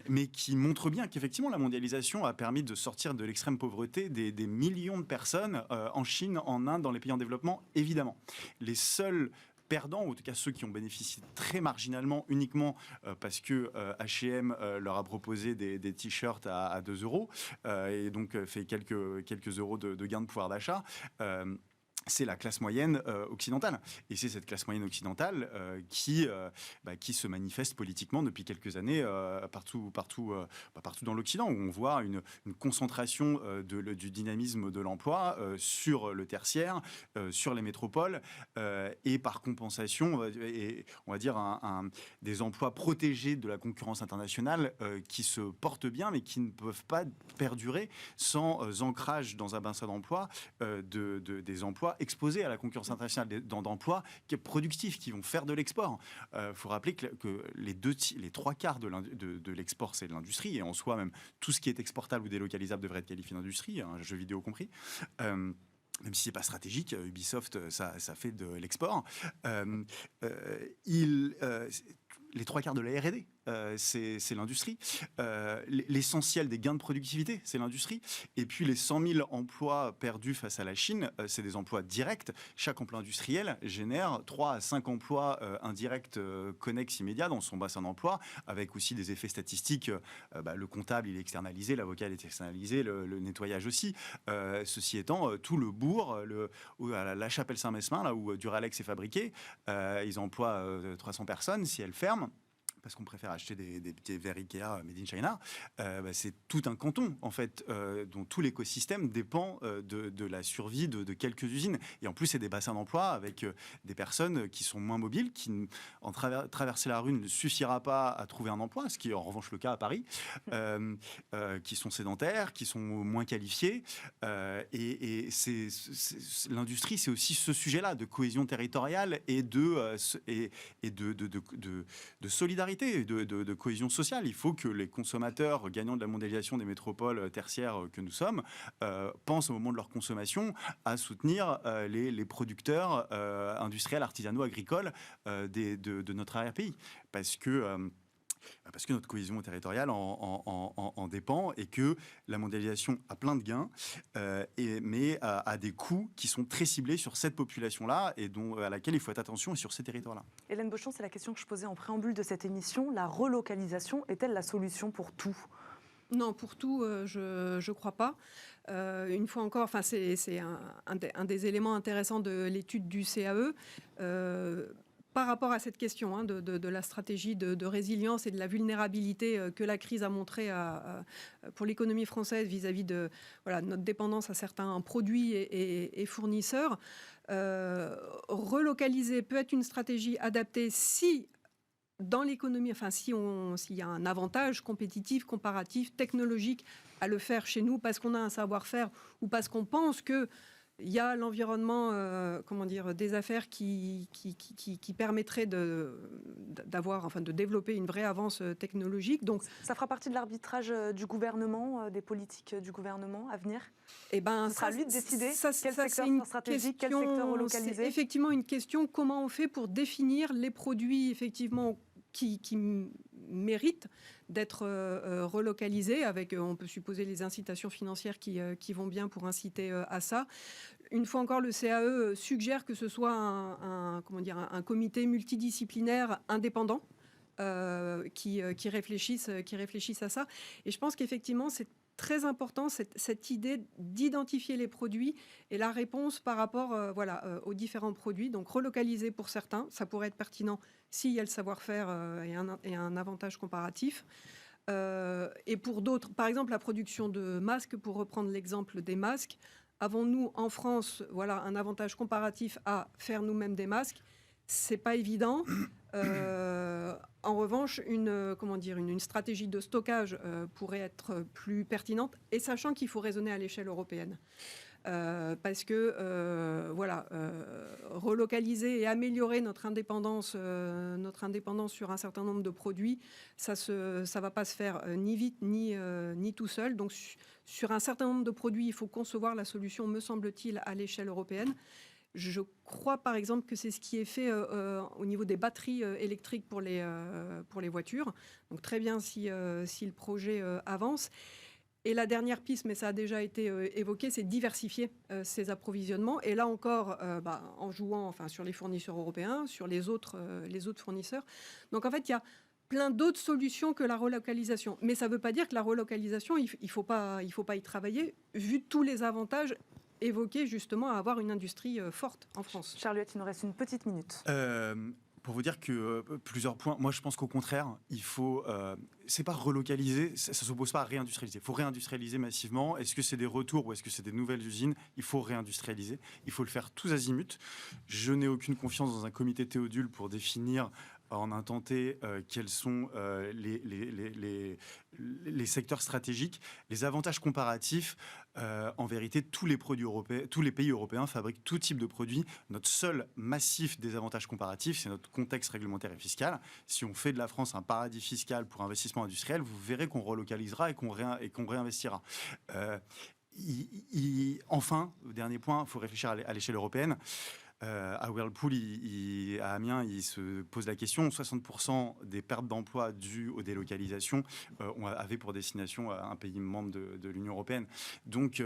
mais qui montre bien qu'effectivement la mondialisation a permis de sortir de l'extrême pauvreté des millions de personnes en Chine, en Inde, dans les pays en développement, évidemment. Les seuls perdants, ou en tout cas ceux qui ont bénéficié très marginalement, uniquement parce que H&M leur a proposé des t-shirts à 2 € et donc fait quelques euros de gain de pouvoir d'achat. C'est la classe moyenne occidentale. Et c'est cette classe moyenne occidentale qui se manifeste politiquement depuis quelques années partout dans l'Occident, où on voit une concentration du dynamisme de l'emploi sur le tertiaire, sur les métropoles, et par compensation, et on va dire des emplois protégés de la concurrence internationale qui se portent bien, mais qui ne peuvent pas perdurer sans ancrage dans un bassin d'emploi des emplois exposés à la concurrence internationale d'emplois productifs qui vont faire de l'export. Faut rappeler que les 3 quarts de l'export, c'est de l'industrie, et en soi même tout ce qui est exportable ou délocalisable devrait être qualifié d'industrie, jeux vidéo compris. même si ce n'est pas stratégique, Ubisoft, ça fait de l'export. Les 3/4 de la R&D, c'est l'industrie. L'essentiel des gains de productivité, c'est l'industrie. Et puis les 100 000 emplois perdus face à la Chine, c'est des emplois directs. Chaque emploi industriel génère 3 à 5 emplois indirects connexes immédiats dans son bassin d'emploi, avec aussi des effets statistiques. Le comptable, il est externalisé, l'avocat, il est externalisé, le nettoyage aussi. Ceci étant, tout le bourg, à la Chapelle-Saint-Mesmin, là où Duralex est fabriqué, ils emploient 300 personnes. Si elles ferment, parce qu'on préfère acheter des petits verres Ikea made in China, c'est tout un canton, en fait, dont tout l'écosystème dépend de la survie de quelques usines. Et en plus, c'est des bassins d'emploi avec des personnes qui sont moins mobiles, qui, traverser la rue ne suffira pas à trouver un emploi, ce qui est en revanche le cas à Paris, qui sont sédentaires, qui sont moins qualifiés. Et l'industrie, c'est aussi ce sujet-là de cohésion territoriale et de solidarité, de cohésion sociale. Il faut que les consommateurs gagnants de la mondialisation des métropoles tertiaires que nous sommes pensent au moment de leur consommation à soutenir les producteurs industriels, artisanaux, agricoles de notre arrière-pays. Parce que notre cohésion territoriale en dépend et que la mondialisation a plein de gains, mais a des coûts qui sont très ciblés sur cette population-là et à laquelle il faut être attention et sur ces territoires-là. Hélène Bochon, c'est la question que je posais en préambule de cette émission. La relocalisation est-elle la solution pour tout ? Non, pour tout, je ne crois pas. Une fois encore, c'est un des éléments intéressants de l'étude du CAE. Par rapport à cette question de la stratégie de résilience et de la vulnérabilité que la crise a montré pour l'économie française vis-à-vis de notre dépendance à certains produits et fournisseurs, relocaliser peut être une stratégie adaptée si dans l'économie, s'il y a un avantage compétitif, comparatif, technologique à le faire chez nous parce qu'on a un savoir-faire ou parce qu'on pense que il y a l'environnement, des affaires qui permettrait de développer une vraie avance technologique. Donc, ça fera partie de l'arbitrage du gouvernement, des politiques du gouvernement à venir. Ce sera à lui de décider quel secteur stratégique, quel secteur relocalisé. C'est effectivement une question. Comment on fait pour définir les produits effectivement qui méritent d'être relocalisés, avec, on peut supposer, les incitations financières qui vont bien pour inciter à ça. Une fois encore, le CAE suggère que ce soit un comité multidisciplinaire indépendant qui réfléchisse à ça. Et je pense qu'effectivement, c'est très important cette idée d'identifier les produits et la réponse par rapport aux différents produits. Donc relocaliser pour certains, ça pourrait être pertinent s'il y a le savoir-faire et un avantage comparatif. Et pour d'autres, par exemple la production de masques, pour reprendre l'exemple des masques, avons-nous en France un avantage comparatif à faire nous-mêmes des masques ? C'est pas évident. En revanche, une stratégie de stockage pourrait être plus pertinente, et sachant qu'il faut raisonner à l'échelle européenne. Parce que relocaliser et améliorer notre indépendance sur un certain nombre de produits, ça va pas se faire ni vite ni tout seul. Donc sur un certain nombre de produits, il faut concevoir la solution, me semble-t-il, à l'échelle européenne. Je crois par exemple que c'est ce qui est fait au niveau des batteries électriques pour les voitures. Donc très bien si le projet avance. Et la dernière piste, mais ça a déjà été évoqué, c'est diversifier ces approvisionnements. Et là encore, en jouant sur les fournisseurs européens, sur les autres fournisseurs. Donc en fait, il y a plein d'autres solutions que la relocalisation. Mais ça ne veut pas dire que la relocalisation, il faut pas y travailler, vu tous les avantages évoqués justement à avoir une industrie forte en France. Charles Huët, il nous reste une petite minute. Pour vous dire que plusieurs points, moi je pense qu'au contraire, il faut, c'est pas relocaliser, ça s'oppose pas à réindustrialiser. Il faut réindustrialiser massivement. Est-ce que c'est des retours ou est-ce que c'est des nouvelles usines ? Il faut réindustrialiser. Il faut le faire tous azimuts. Je n'ai aucune confiance dans un comité Théodule pour définir en un temps T quels sont les secteurs stratégiques, les avantages comparatifs. En vérité, tous les pays européens fabriquent tout type de produits. Notre seul massif désavantage comparatif, c'est notre contexte réglementaire et fiscal. Si on fait de la France un paradis fiscal pour investissement industriel, vous verrez qu'on relocalisera et qu'on réinvestira. Enfin, dernier point, il faut réfléchir à l'échelle européenne. À Whirlpool, à Amiens, il se pose la question, 60% des pertes d'emplois dues aux délocalisations avaient pour destination un pays membre de l'Union européenne. Donc,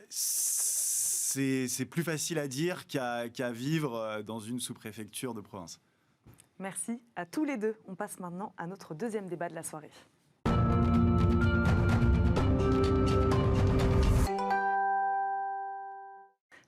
c'est plus facile à dire qu'à vivre dans une sous-préfecture de province. Merci à tous les deux. On passe maintenant à notre deuxième débat de la soirée.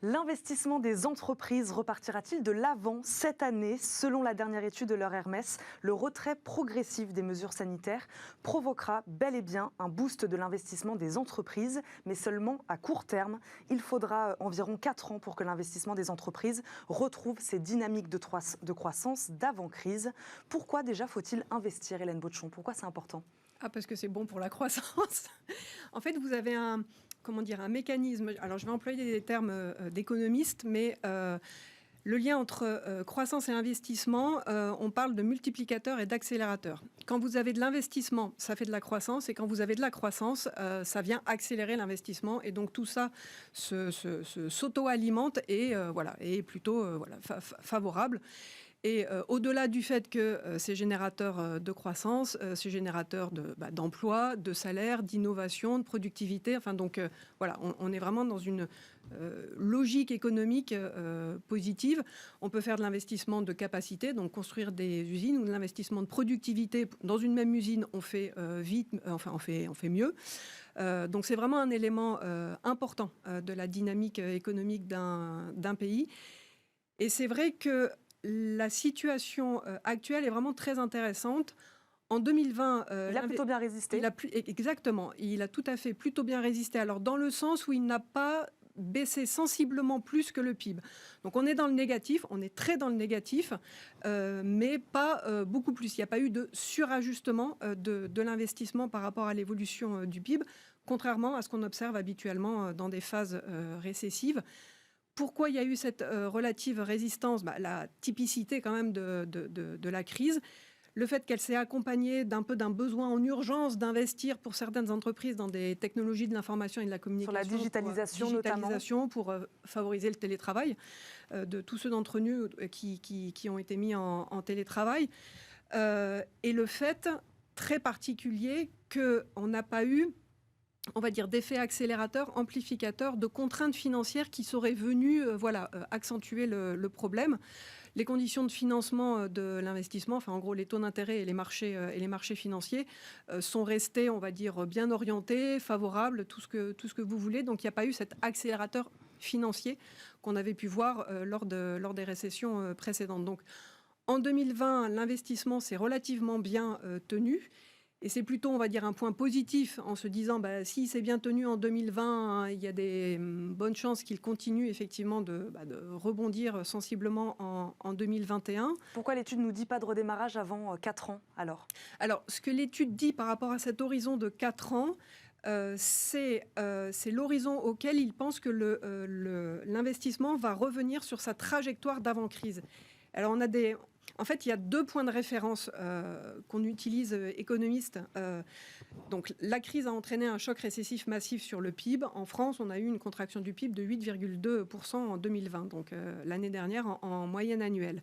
L'investissement des entreprises repartira-t-il de l'avant cette année? Selon la dernière étude de l'heure Hermès, le retrait progressif des mesures sanitaires provoquera bel et bien un boost de l'investissement des entreprises, mais seulement à court terme. Il faudra environ 4 ans pour que l'investissement des entreprises retrouve ses dynamiques de croissance d'avant-crise. Pourquoi déjà faut-il investir, Hélène Bauchon? Pourquoi c'est important? Parce que c'est bon pour la croissance. En fait, vous avez un mécanisme. Alors, je vais employer des termes d'économiste, mais le lien entre croissance et investissement, on parle de multiplicateur et d'accélérateur. Quand vous avez de l'investissement, ça fait de la croissance, et quand vous avez de la croissance, ça vient accélérer l'investissement, et donc tout ça s'auto-alimente et est plutôt favorable. Et au-delà du fait que c'est générateur de croissance, c'est générateur d'emploi, de salaire, d'innovation, de productivité. On est vraiment dans une logique économique positive. On peut faire de l'investissement de capacité, donc construire des usines, ou de l'investissement de productivité. Dans une même usine, on fait vite, on fait mieux. Donc c'est vraiment un élément important de la dynamique économique d'un pays. Et c'est vrai que la situation actuelle est vraiment très intéressante. En 2020... il a plutôt bien résisté. Exactement. Il a tout à fait plutôt bien résisté. Alors, dans le sens où il n'a pas baissé sensiblement plus que le PIB. Donc, on est dans le négatif. On est très dans le négatif, mais pas beaucoup plus. Il n'y a pas eu de surajustement de l'investissement par rapport à l'évolution du PIB, contrairement à ce qu'on observe habituellement dans des phases récessives. Pourquoi il y a eu cette relative résistance? La typicité quand même de la crise, le fait qu'elle s'est accompagnée d'un besoin en urgence d'investir pour certaines entreprises dans des technologies de l'information et de la communication. Sur la digitalisation notamment. Pour favoriser le télétravail de tous ceux d'entre nous qui ont été mis en télétravail. Et le fait très particulier qu'on n'a pas eu, on va dire, d'effets accélérateurs, amplificateurs, de contraintes financières qui seraient venues accentuer le problème. Les conditions de financement de l'investissement, en gros les taux d'intérêt et les marchés financiers sont restés, on va dire, bien orientés, favorables, tout ce que vous voulez. Donc il n'y a pas eu cet accélérateur financier qu'on avait pu voir lors des récessions précédentes. Donc en 2020, l'investissement s'est relativement bien tenu. Et c'est plutôt, on va dire, un point positif en se disant, si c'est bien tenu en 2020, il y a des bonnes chances qu'il continue effectivement de rebondir sensiblement en 2021. Pourquoi l'étude ne nous dit pas de redémarrage avant 4 ans alors? Alors, ce que l'étude dit par rapport à cet horizon de 4 ans, c'est l'horizon auquel il pense que l'investissement va revenir sur sa trajectoire d'avant-crise. Alors, en fait, il y a 2 points de référence qu'on utilise économistes. Donc, la crise a entraîné un choc récessif massif sur le PIB. En France, on a eu une contraction du PIB de 8,2% en 2020, donc l'année dernière en moyenne annuelle.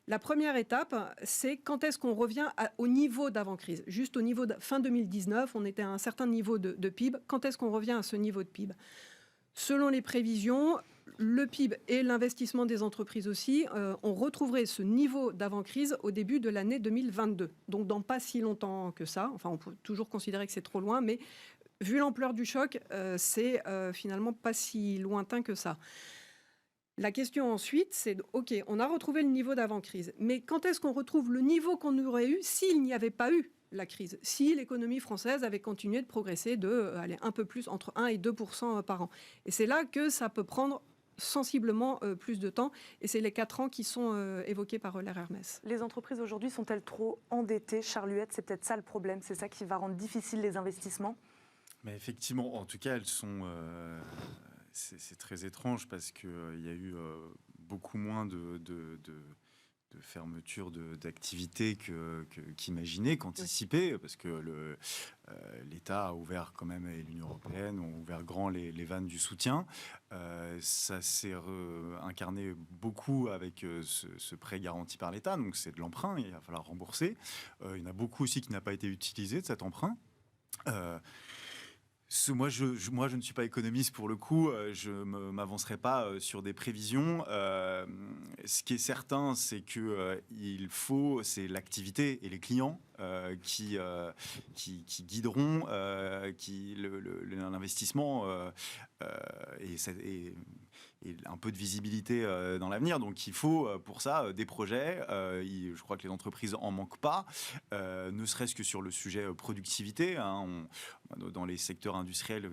La première étape, c'est quand est-ce qu'on revient au niveau d'avant-crise. Juste au niveau de fin 2019, on était à un certain niveau de PIB. Quand est-ce qu'on revient à ce niveau de PIB? Selon les prévisions, le PIB et l'investissement des entreprises aussi, on retrouverait ce niveau d'avant-crise au début de l'année 2022. Donc dans pas si longtemps que ça. On peut toujours considérer que c'est trop loin, mais vu l'ampleur du choc, c'est finalement pas si lointain que ça. La question ensuite, c'est OK, on a retrouvé le niveau d'avant-crise, mais quand est-ce qu'on retrouve le niveau qu'on aurait eu s'il n'y avait pas eu la crise, si l'économie française avait continué de progresser un peu plus, entre 1 et 2% par an. Et c'est là que ça peut prendre sensiblement plus de temps, et c'est les 4 ans qui sont évoqués par l'heure Hermès. Les entreprises aujourd'hui sont-elles trop endettées? Charles Huët, c'est peut-être ça le problème, c'est ça qui va rendre difficile les investissements? Mais effectivement, en tout cas, elles sont... c'est très étrange parce qu'il y a eu beaucoup moins de fermeture d'activités qu'imaginer, qu'anticiper, parce que l'État a ouvert quand même, et l'Union européenne ont ouvert grand les vannes du soutien. Ça s'est incarné beaucoup avec ce prêt garanti par l'État, donc c'est de l'emprunt, il va falloir rembourser. Il y en a beaucoup aussi qui n'a pas été utilisé de cet emprunt. Moi, je ne suis pas économiste pour le coup, je ne m'avancerai pas sur des prévisions. Ce qui est certain, c'est que c'est l'activité et les clients qui guideront l'investissement et un peu de visibilité dans l'avenir. Donc il faut pour ça des projets. Je crois que les entreprises en manquent pas, ne serait-ce que sur le sujet productivité. Dans les secteurs industriels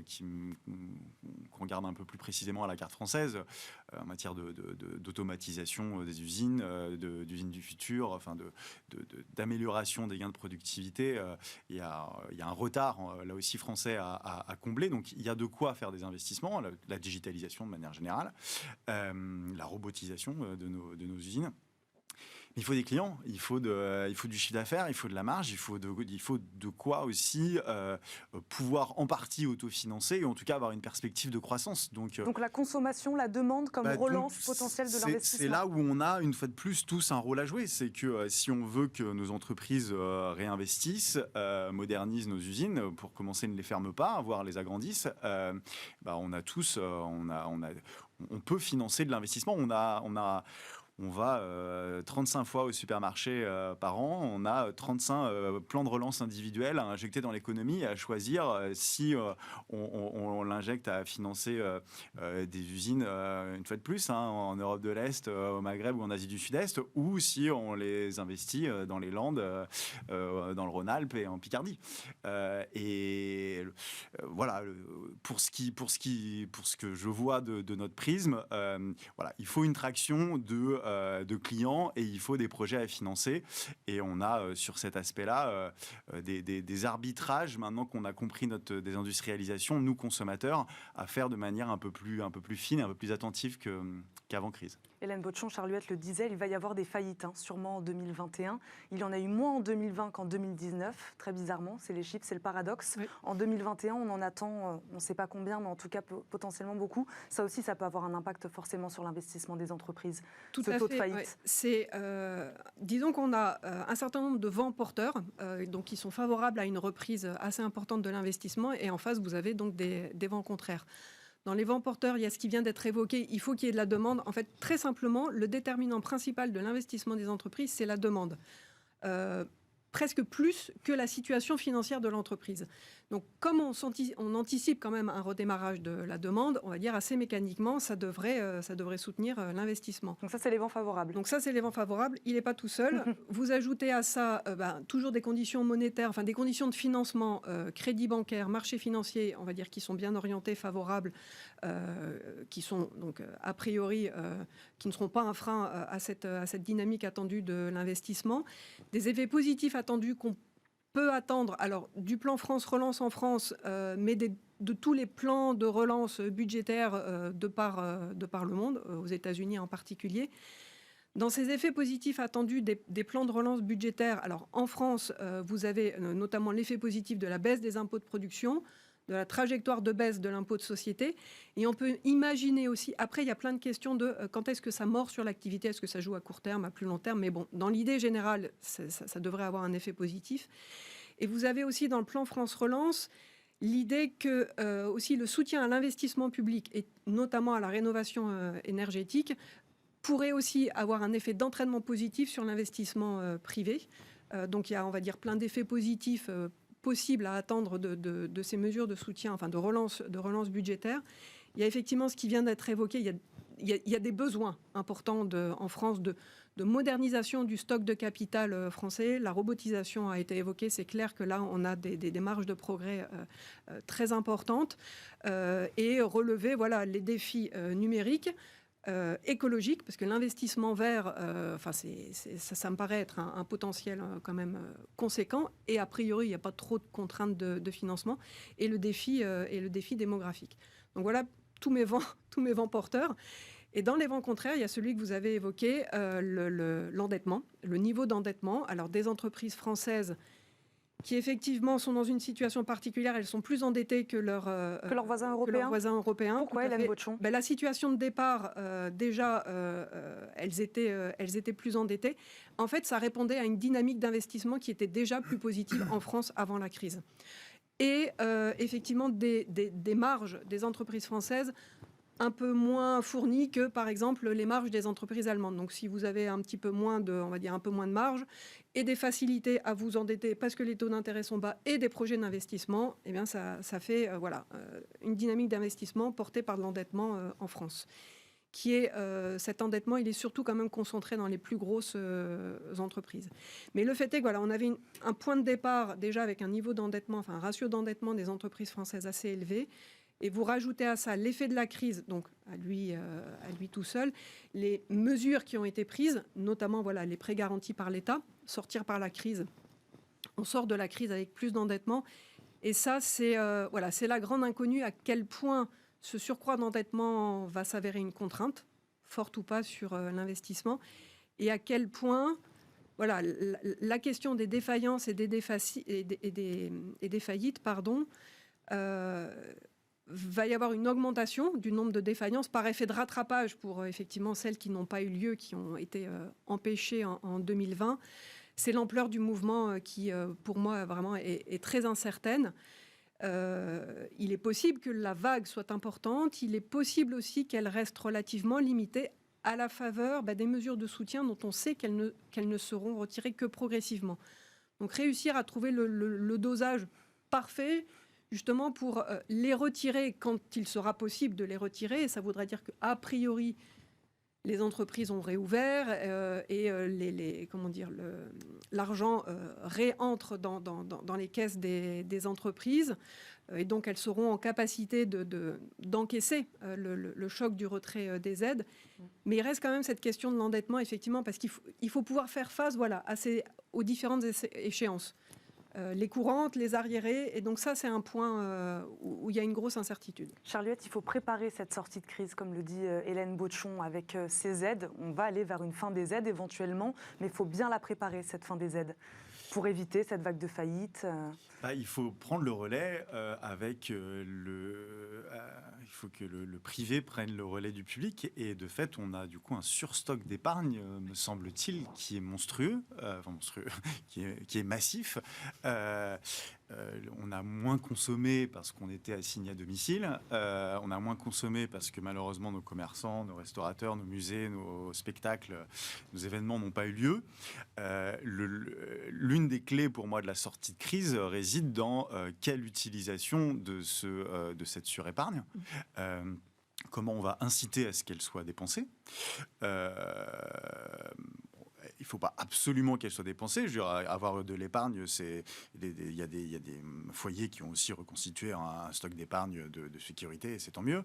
qu'on regarde un peu plus précisément à la carte française, en matière d'automatisation des usines, d'usines du futur, enfin d'amélioration des gains de productivité, il y a un retard là aussi français à combler. Donc il y a de quoi faire des investissements, la digitalisation de manière générale, la robotisation de nos usines. Il faut des clients, il faut du chiffre d'affaires, il faut de la marge, il faut de quoi aussi pouvoir en partie autofinancer et en tout cas avoir une perspective de croissance. Donc la consommation, la demande comme relance potentielle de l'investissement. C'est là où on a une fois de plus tous un rôle à jouer. C'est que si on veut que nos entreprises réinvestissent, modernisent nos usines, pour commencer ne les ferment pas, voire les agrandissent, on a tous, on peut financer de l'investissement. On va 35 fois au supermarché par an. On a 35 plans de relance individuels à injecter dans l'économie et à choisir si on l'injecte à financer des usines, une fois de plus, en Europe de l'Est, au Maghreb ou en Asie du Sud-Est, ou si on les investit dans les Landes, dans le Rhône-Alpes et en Picardie. Voilà, pour ce que je vois de notre prisme, voilà, il faut une traction de clients et il faut des projets à financer. Et on a sur cet aspect-là des arbitrages, maintenant qu'on a compris notre désindustrialisation, nous consommateurs, à faire de manière un peu plus fine, un peu plus attentive qu'avant crise. Hélène Botchon, Charles Huët le disait, il va y avoir des faillites, sûrement en 2021. Il y en a eu moins en 2020 qu'en 2019, très bizarrement, c'est les chiffres, c'est le paradoxe. Oui. En 2021, on en attend, on ne sait pas combien, mais en tout cas potentiellement beaucoup. Ça aussi, ça peut avoir un impact forcément sur l'investissement des entreprises, ce taux de faillite. Ouais. Disons qu'on a un certain nombre de vents porteurs donc qui sont favorables à une reprise assez importante de l'investissement, et en face, vous avez donc des vents contraires. Dans les vents porteurs, il y a ce qui vient d'être évoqué, il faut qu'il y ait de la demande. En fait, très simplement, le déterminant principal de l'investissement des entreprises, c'est la demande. Presque plus que la situation financière de l'entreprise. Donc, comme on anticipe quand même un redémarrage de la demande, on va dire assez mécaniquement, ça devrait soutenir l'investissement. Donc ça, c'est les vents favorables. Donc ça, c'est les vents favorables. Il n'est pas tout seul. Vous ajoutez à ça toujours des conditions monétaires, enfin des conditions de financement, crédit bancaire, marché financier, on va dire, qui sont bien orientés, favorables, qui sont donc a priori, qui ne seront pas un frein à cette dynamique attendue de l'investissement. Des effets positifs attendus qu'on peut attendre, alors du plan France Relance en France, mais de tous les plans de relance budgétaire de par le monde, aux États-Unis en particulier. Dans ces effets positifs attendus des plans de relance budgétaire, alors en France, vous avez notamment l'effet positif de la baisse des impôts de production, de la trajectoire de baisse de l'impôt de société. Et on peut imaginer aussi, après il y a plein de questions de quand est-ce que ça mord sur l'activité, est-ce que ça joue à court terme, à plus long terme, mais bon, dans l'idée générale, ça devrait avoir un effet positif. Et vous avez aussi dans le plan France Relance l'idée que aussi le soutien à l'investissement public, et notamment à la rénovation énergétique, pourrait aussi avoir un effet d'entraînement positif sur l'investissement privé. Donc il y a, on va dire, plein d'effets positifs possible à attendre de ces mesures de soutien, enfin de relance budgétaire. Il y a effectivement ce qui vient d'être évoqué, il y a des besoins importants en France de modernisation du stock de capital français. La robotisation a été évoquée, c'est clair que là on a des marges de progrès très importantes et relever les défis numériques. Écologique, parce que l'investissement vert, ça me paraît être un potentiel quand même conséquent, et a priori, il n'y a pas trop de contraintes de financement, et le défi démographique. Donc voilà tous mes vents porteurs. Et dans les vents contraires, il y a celui que vous avez évoqué, l'endettement, le niveau d'endettement. Alors des entreprises françaises qui effectivement sont dans une situation particulière, elles sont plus endettées que leurs voisins que leurs européens. voisins européens. Pourquoi, Tout à Hélène fait. Botchon? La situation de départ, déjà, elles étaient plus endettées. En fait, ça répondait à une dynamique d'investissement qui était déjà plus positive en France avant la crise. Et effectivement, des marges des entreprises françaises un peu moins fournies que, par exemple, les marges des entreprises allemandes. Donc, si vous avez un petit peu moins de, on va dire, un peu moins de marge et des facilités à vous endetter parce que les taux d'intérêt sont bas et des projets d'investissement, eh bien, ça fait une dynamique d'investissement portée par l'endettement en France. Cet endettement, il est surtout quand même concentré dans les plus grosses entreprises. Mais le fait est que on avait un point de départ déjà avec un niveau d'endettement, enfin un ratio d'endettement des entreprises françaises assez élevé. Et vous rajoutez à ça l'effet de la crise, donc à lui tout seul, les mesures qui ont été prises, notamment les prêts garantis par l'État, sortir par la crise. On sort de la crise avec plus d'endettement. Et ça, c'est la grande inconnue, à quel point ce surcroît d'endettement va s'avérer une contrainte, forte ou pas, sur l'investissement, et à quel point la question des défaillances et des faillites, va y avoir une augmentation du nombre de défaillances par effet de rattrapage pour effectivement celles qui n'ont pas eu lieu, qui ont été empêchées en 2020. C'est l'ampleur du mouvement qui, pour moi, vraiment est très incertaine. Il est possible que la vague soit importante. Il est possible aussi qu'elle reste relativement limitée à la faveur des mesures de soutien dont on sait qu'elles ne seront retirées que progressivement. Donc réussir à trouver le dosage parfait, justement pour les retirer quand il sera possible de les retirer. Et ça voudrait dire qu'a priori, les entreprises ont réouvert et l'argent réentre dans les caisses des entreprises. Et donc, elles seront en capacité d'encaisser le choc du retrait des aides. Mais il reste quand même cette question de l'endettement, effectivement, parce qu'il faut pouvoir faire face aux différentes échéances. Les courantes, les arriérées. Et donc ça, c'est un point où il y a une grosse incertitude. Charles Huet, il faut préparer cette sortie de crise, comme le dit Hélène Botchon, avec ces aides. On va aller vers une fin des aides éventuellement, mais il faut bien la préparer, cette fin des aides, pour éviter cette vague de faillite. Il faut prendre le relais il faut que le privé prenne le relais du public. Et de fait, on a du coup un surstock d'épargne, me semble-t-il, qui est monstrueux, qui est massif. On a moins consommé parce qu'on était assigné à domicile. On a moins consommé parce que malheureusement nos commerçants, nos restaurateurs, nos musées, nos spectacles, nos événements n'ont pas eu lieu. L'une des clés pour moi de la sortie de crise réside dans quelle utilisation de cette surépargne. Comment on va inciter à ce qu'elle soit dépensée. Il ne faut pas absolument qu'elle soit dépensée. Je veux dire, avoir de l'épargne, il y a des foyers qui ont aussi reconstitué un stock d'épargne de sécurité, et c'est tant mieux.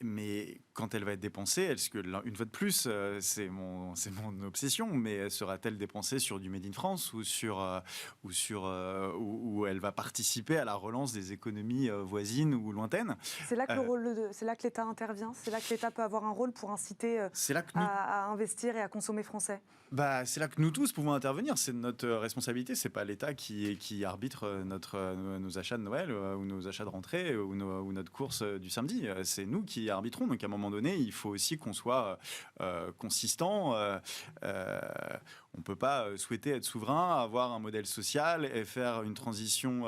Mais quand elle va être dépensée, est-ce que, une fois de plus, c'est mon obsession, mais sera-t-elle dépensée sur du Made in France ou où elle va participer à la relance des économies voisines ou lointaines? C'est là que c'est là que l'État intervient. C'est là que l'État peut avoir un rôle pour inciter à investir et à consommer français. C'est là que nous tous pouvons intervenir. C'est notre responsabilité. C'est pas l'État qui arbitre nos achats de Noël ou nos achats de rentrée ou notre course du samedi. C'est nous qui arbitrons. Donc à un moment donné, il faut aussi qu'on soit consistant. On ne peut pas souhaiter être souverain, avoir un modèle social et faire une transition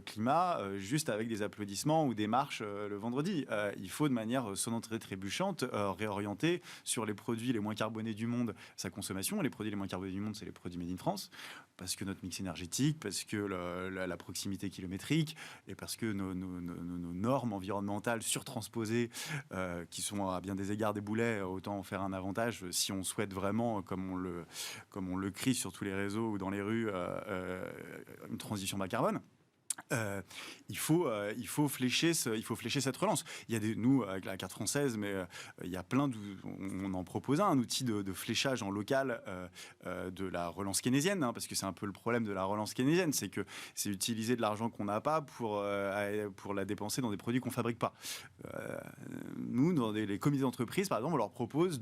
climat juste avec des applaudissements ou des marches le vendredi. Il faut de manière sonnante et trébuchante réorienter sur les produits les moins carbonés du monde sa consommation. Les produits les moins carbonés du monde, c'est les produits Made in France, parce que notre mix énergétique, parce que la proximité kilométrique et parce que nos normes environnementales surtransposées qui sont à bien des égards des boulets, autant en faire un avantage si on souhaite vraiment, comme on le crie sur tous les réseaux ou dans les rues, une transition bas carbone. il faut flécher cette relance. Il y a nous, avec la carte française, mais il y a on en propose un outil de fléchage en local de la relance keynésienne, parce que c'est un peu le problème de la relance keynésienne, c'est que c'est utiliser de l'argent qu'on n'a pas pour la dépenser dans des produits qu'on ne fabrique pas. Nous, dans les comités d'entreprise, par exemple, on leur propose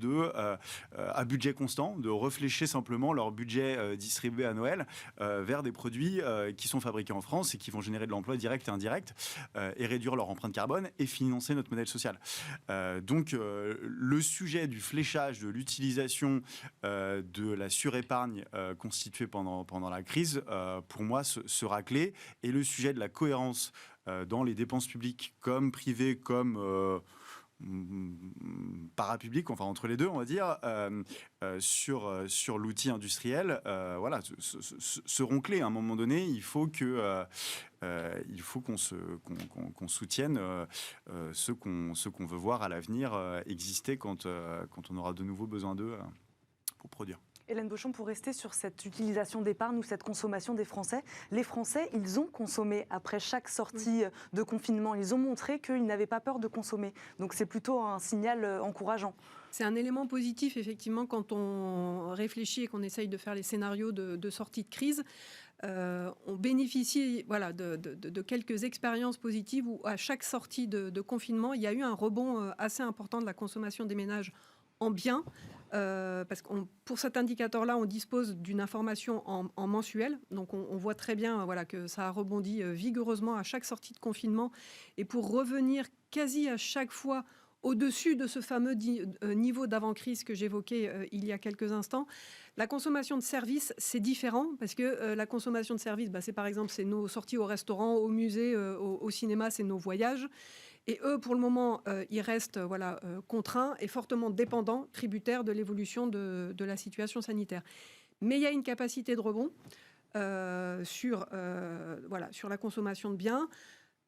à budget constant, de reflécher simplement leur budget distribué à Noël vers des produits qui sont fabriqués en France et qui vont générer de l'emploi direct et indirect et réduire leur empreinte carbone et financer notre modèle social. Donc le sujet du fléchage, de l'utilisation de la surépargne constituée pendant la crise, pour moi, sera clé. Et le sujet de la cohérence dans les dépenses publiques comme privées, comme parapublic, enfin entre les deux, on va dire, sur l'outil industriel, voilà, seront clés. À un moment donné, il faut qu'on soutienne ce qu'on veut voir à l'avenir exister quand on aura de nouveau besoin d'eux pour produire. Hélène Beauchamp, pour rester sur cette utilisation d'épargne ou cette consommation des Français, les Français, ils ont consommé après chaque sortie de confinement. Ils ont montré qu'ils n'avaient pas peur de consommer. Donc c'est plutôt un signal encourageant. C'est un élément positif, effectivement, quand on réfléchit et qu'on essaye de faire les scénarios de sortie de crise. On bénéficie de quelques expériences positives où à chaque sortie de confinement, il y a eu un rebond assez important de la consommation des ménages en biens. Parce que pour cet indicateur-là, on dispose d'une information en mensuel. Donc, on voit très bien que ça a rebondi vigoureusement à chaque sortie de confinement. Et pour revenir quasi à chaque fois au-dessus de ce fameux niveau d'avant-crise que j'évoquais il y a quelques instants, la consommation de services, c'est différent. Parce que la consommation de services, c'est par exemple c'est nos sorties au restaurant, au musée, au cinéma, c'est nos voyages. Et eux, pour le moment, ils restent contraints et fortement dépendants, tributaires de l'évolution de la situation sanitaire. Mais il y a une capacité de rebond sur la consommation de biens.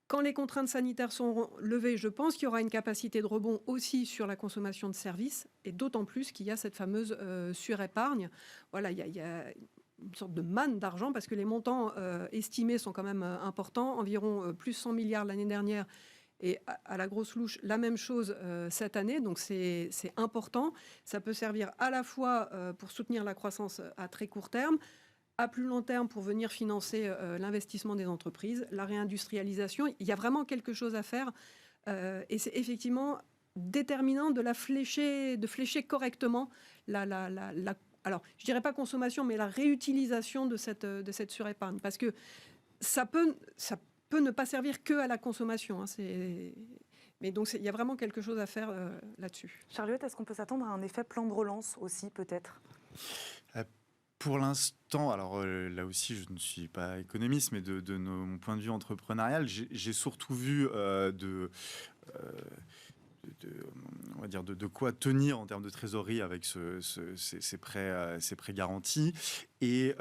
Quand les contraintes sanitaires sont levées, je pense qu'il y aura une capacité de rebond aussi sur la consommation de services, et d'autant plus qu'il y a cette fameuse surépargne. Voilà, il y a une sorte de manne d'argent, parce que les montants estimés sont quand même importants, environ plus 100 milliards l'année dernière, et à la grosse louche, la même chose cette année. Donc c'est important. Ça peut servir à la fois pour soutenir la croissance à très court terme, à plus long terme pour venir financer l'investissement des entreprises, la réindustrialisation. Il y a vraiment quelque chose à faire. Et c'est effectivement déterminant de flécher correctement alors, je dirais pas consommation, mais la réutilisation de cette surépargne. Parce que ça peut ne pas servir que à la consommation. Mais donc, il y a vraiment quelque chose à faire là-dessus. Charlotte, est-ce qu'on peut s'attendre à un effet plan de relance aussi, peut-être ? Pour l'instant, alors là aussi, je ne suis pas économiste, mais de mon point de vue entrepreneurial, j'ai surtout vu on va dire de quoi tenir en termes de trésorerie avec ces prêts garantis et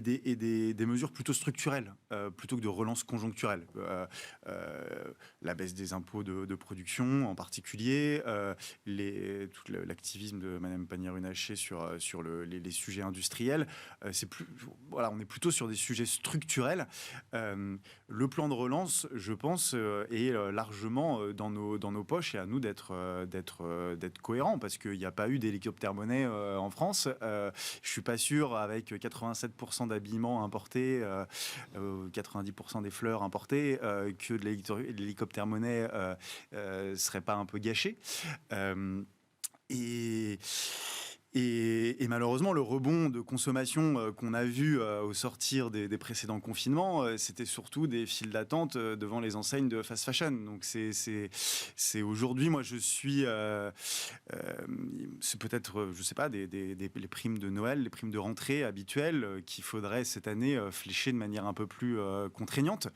des mesures plutôt structurelles plutôt que de relance conjoncturelle. La baisse des impôts de production en particulier, tout l'activisme de Mme Pannier-Runacher sur les sujets industriels. On est plutôt sur des sujets structurels. Le plan de relance, je pense, est largement dans nos poches, et à nous d'être cohérents, parce qu'il n'y a pas eu d'hélicoptère-monnaie en France. Je ne suis pas sûr, avec 87% d'habillement importé, 90% des fleurs importées, que de l'hélicoptère-monnaie serait pas un peu gâché. Et malheureusement, le rebond de consommation qu'on a vu au sortir des précédents confinements, c'était surtout des files d'attente devant les enseignes de fast fashion. Donc c'est aujourd'hui, moi je suis, c'est peut-être, je sais pas, les primes de Noël, les primes de rentrée habituelles qu'il faudrait cette année flécher de manière un peu plus contraignante.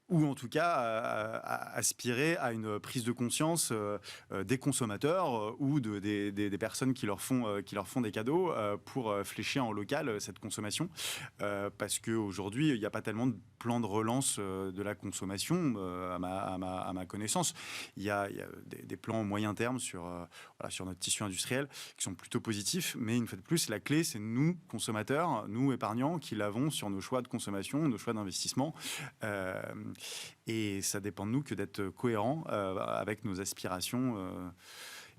ou en tout cas aspirer à une prise de conscience des consommateurs ou des personnes qui leur font des cadeaux pour flécher en local cette consommation. Parce qu'aujourd'hui, il n'y a pas tellement de plan de relance de la consommation à ma connaissance. Il y a des plans moyen terme sur notre tissu industriel qui sont plutôt positifs, mais une fois de plus, la clé, c'est nous, consommateurs, nous, épargnants, qui l'avons sur nos choix de consommation, nos choix d'investissement. Et ça dépend de nous que d'être cohérents avec nos aspirations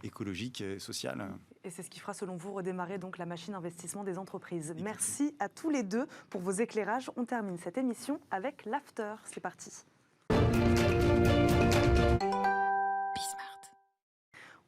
écologiques et sociales. Et c'est ce qui fera, selon vous, redémarrer donc la machine investissement des entreprises. Merci à tous les deux pour vos éclairages. On termine cette émission avec l'after. C'est parti.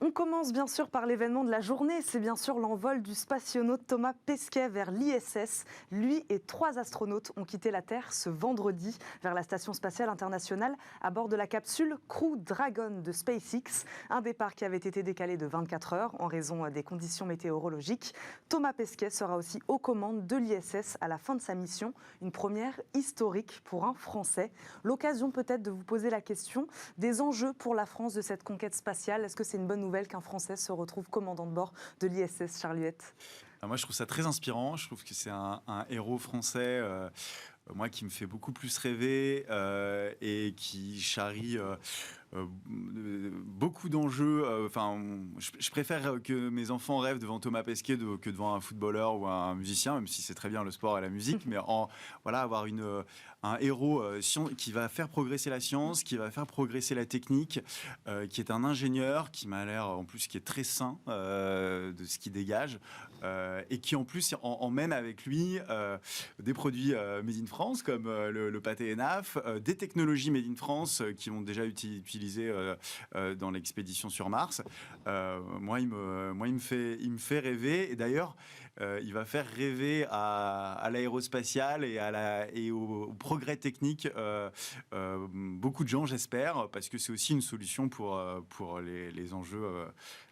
On commence bien sûr par l'événement de la journée, c'est bien sûr l'envol du spationaute Thomas Pesquet vers l'ISS. Lui et 3 astronautes ont quitté la Terre ce vendredi vers la Station spatiale internationale à bord de la capsule Crew Dragon de SpaceX, un départ qui avait été décalé de 24 heures en raison des conditions météorologiques. Thomas Pesquet sera aussi aux commandes de l'ISS à la fin de sa mission, une première historique pour un Français. L'occasion peut-être de vous poser la question des enjeux pour la France de cette conquête spatiale. Est-ce que c'est une bonne nouvelle qu'un Français se retrouve commandant de bord de l'ISS, Charles Huette? Moi, je trouve ça très inspirant. Je trouve que c'est un héros français, moi, qui me fait beaucoup plus rêver et qui charrie beaucoup d'enjeux. Je préfère que mes enfants rêvent devant Thomas Pesquet que devant un footballeur ou un musicien, même si c'est très bien le sport et la musique. Mais avoir un héros qui va faire progresser la science, qui va faire progresser la technique, qui est un ingénieur, qui m'a l'air en plus qui est très sain de ce qu'il dégage, et qui en plus emmène avec lui des produits made in France comme le pâté ENAF, des technologies made in France qui ont déjà utilisé dans l'expédition sur Mars. Moi, il me fait rêver. Et d'ailleurs, il va faire rêver à l'aérospatiale et au progrès technique beaucoup de gens, j'espère, parce que c'est aussi une solution pour les enjeux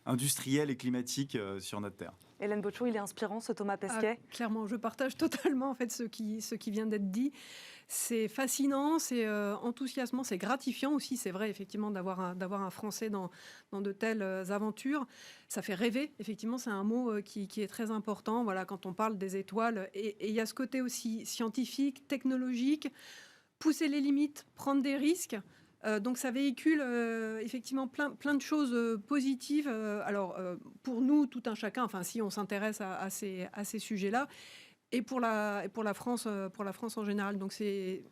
industriels et climatiques sur notre Terre. Hélène Bocho, il est inspirant ce Thomas Pesquet. Clairement, je partage totalement en fait ce qui vient d'être dit. C'est fascinant, c'est enthousiasmant, c'est gratifiant aussi. C'est vrai effectivement d'avoir un Français dans de telles aventures. Ça fait rêver. Effectivement, c'est un mot qui est très important. Voilà, quand on parle des étoiles, et il y a ce côté aussi scientifique, technologique, pousser les limites, prendre des risques. Donc ça véhicule effectivement plein de choses positives. Pour nous, tout un chacun, enfin si on s'intéresse à ces sujets-là, et pour la France en général. Donc c'est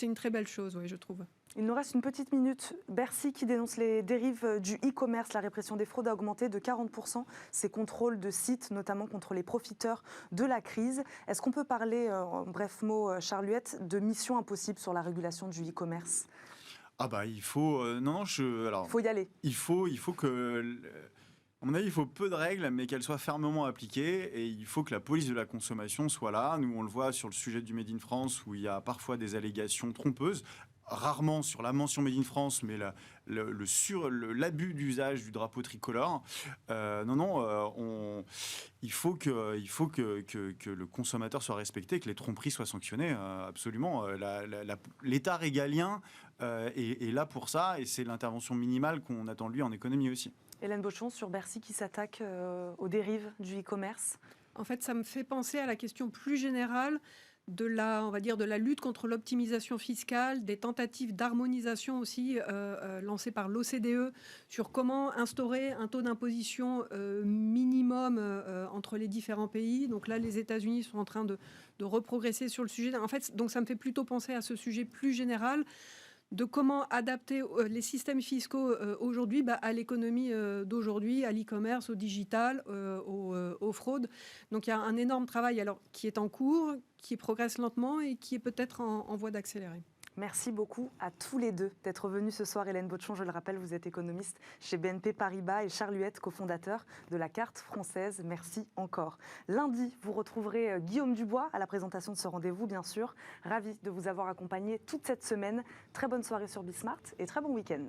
une très belle chose, oui, je trouve. Il nous reste une petite minute. Bercy qui dénonce les dérives du e-commerce. La répression des fraudes a augmenté de 40%. Ses contrôles de sites, notamment contre les profiteurs de la crise. Est-ce qu'on peut parler, en bref mot, Charles Huette, de mission impossible sur la régulation du e-commerce ? Il faut... il faut y aller. Il faut que... À mon avis, il faut peu de règles, mais qu'elles soient fermement appliquées. Et il faut que la police de la consommation soit là. Nous, on le voit sur le sujet du Made in France, où il y a parfois des allégations trompeuses. Rarement sur la mention Made in France, mais l'abus d'usage du drapeau tricolore. Il faut que le consommateur soit respecté, que les tromperies soient sanctionnées, absolument. L'État régalien est là pour ça, et c'est l'intervention minimale qu'on attend de lui en économie aussi. Hélène Bochon, sur Bercy qui s'attaque aux dérives du e-commerce. En fait, ça me fait penser à la question plus générale de la lutte contre l'optimisation fiscale, des tentatives d'harmonisation aussi lancées par l'OCDE sur comment instaurer un taux d'imposition minimum entre les différents pays. Donc là, les États-Unis sont en train de reprogresser sur le sujet. En fait, donc ça me fait plutôt penser à ce sujet plus général de comment adapter les systèmes fiscaux aujourd'hui à l'économie d'aujourd'hui, à l'e-commerce, au digital, aux fraudes. Donc il y a un énorme travail qui est en cours, qui progresse lentement et qui est peut-être en voie d'accélérer. Merci beaucoup à tous les deux d'être venus ce soir. Hélène Bochon, je le rappelle, vous êtes économiste chez BNP Paribas, et Charles Huette, cofondateur de la Carte française. Merci encore. Lundi, vous retrouverez Guillaume Dubois à la présentation de ce rendez-vous, bien sûr. Ravi de vous avoir accompagné toute cette semaine. Très bonne soirée sur Bismart et très bon week-end.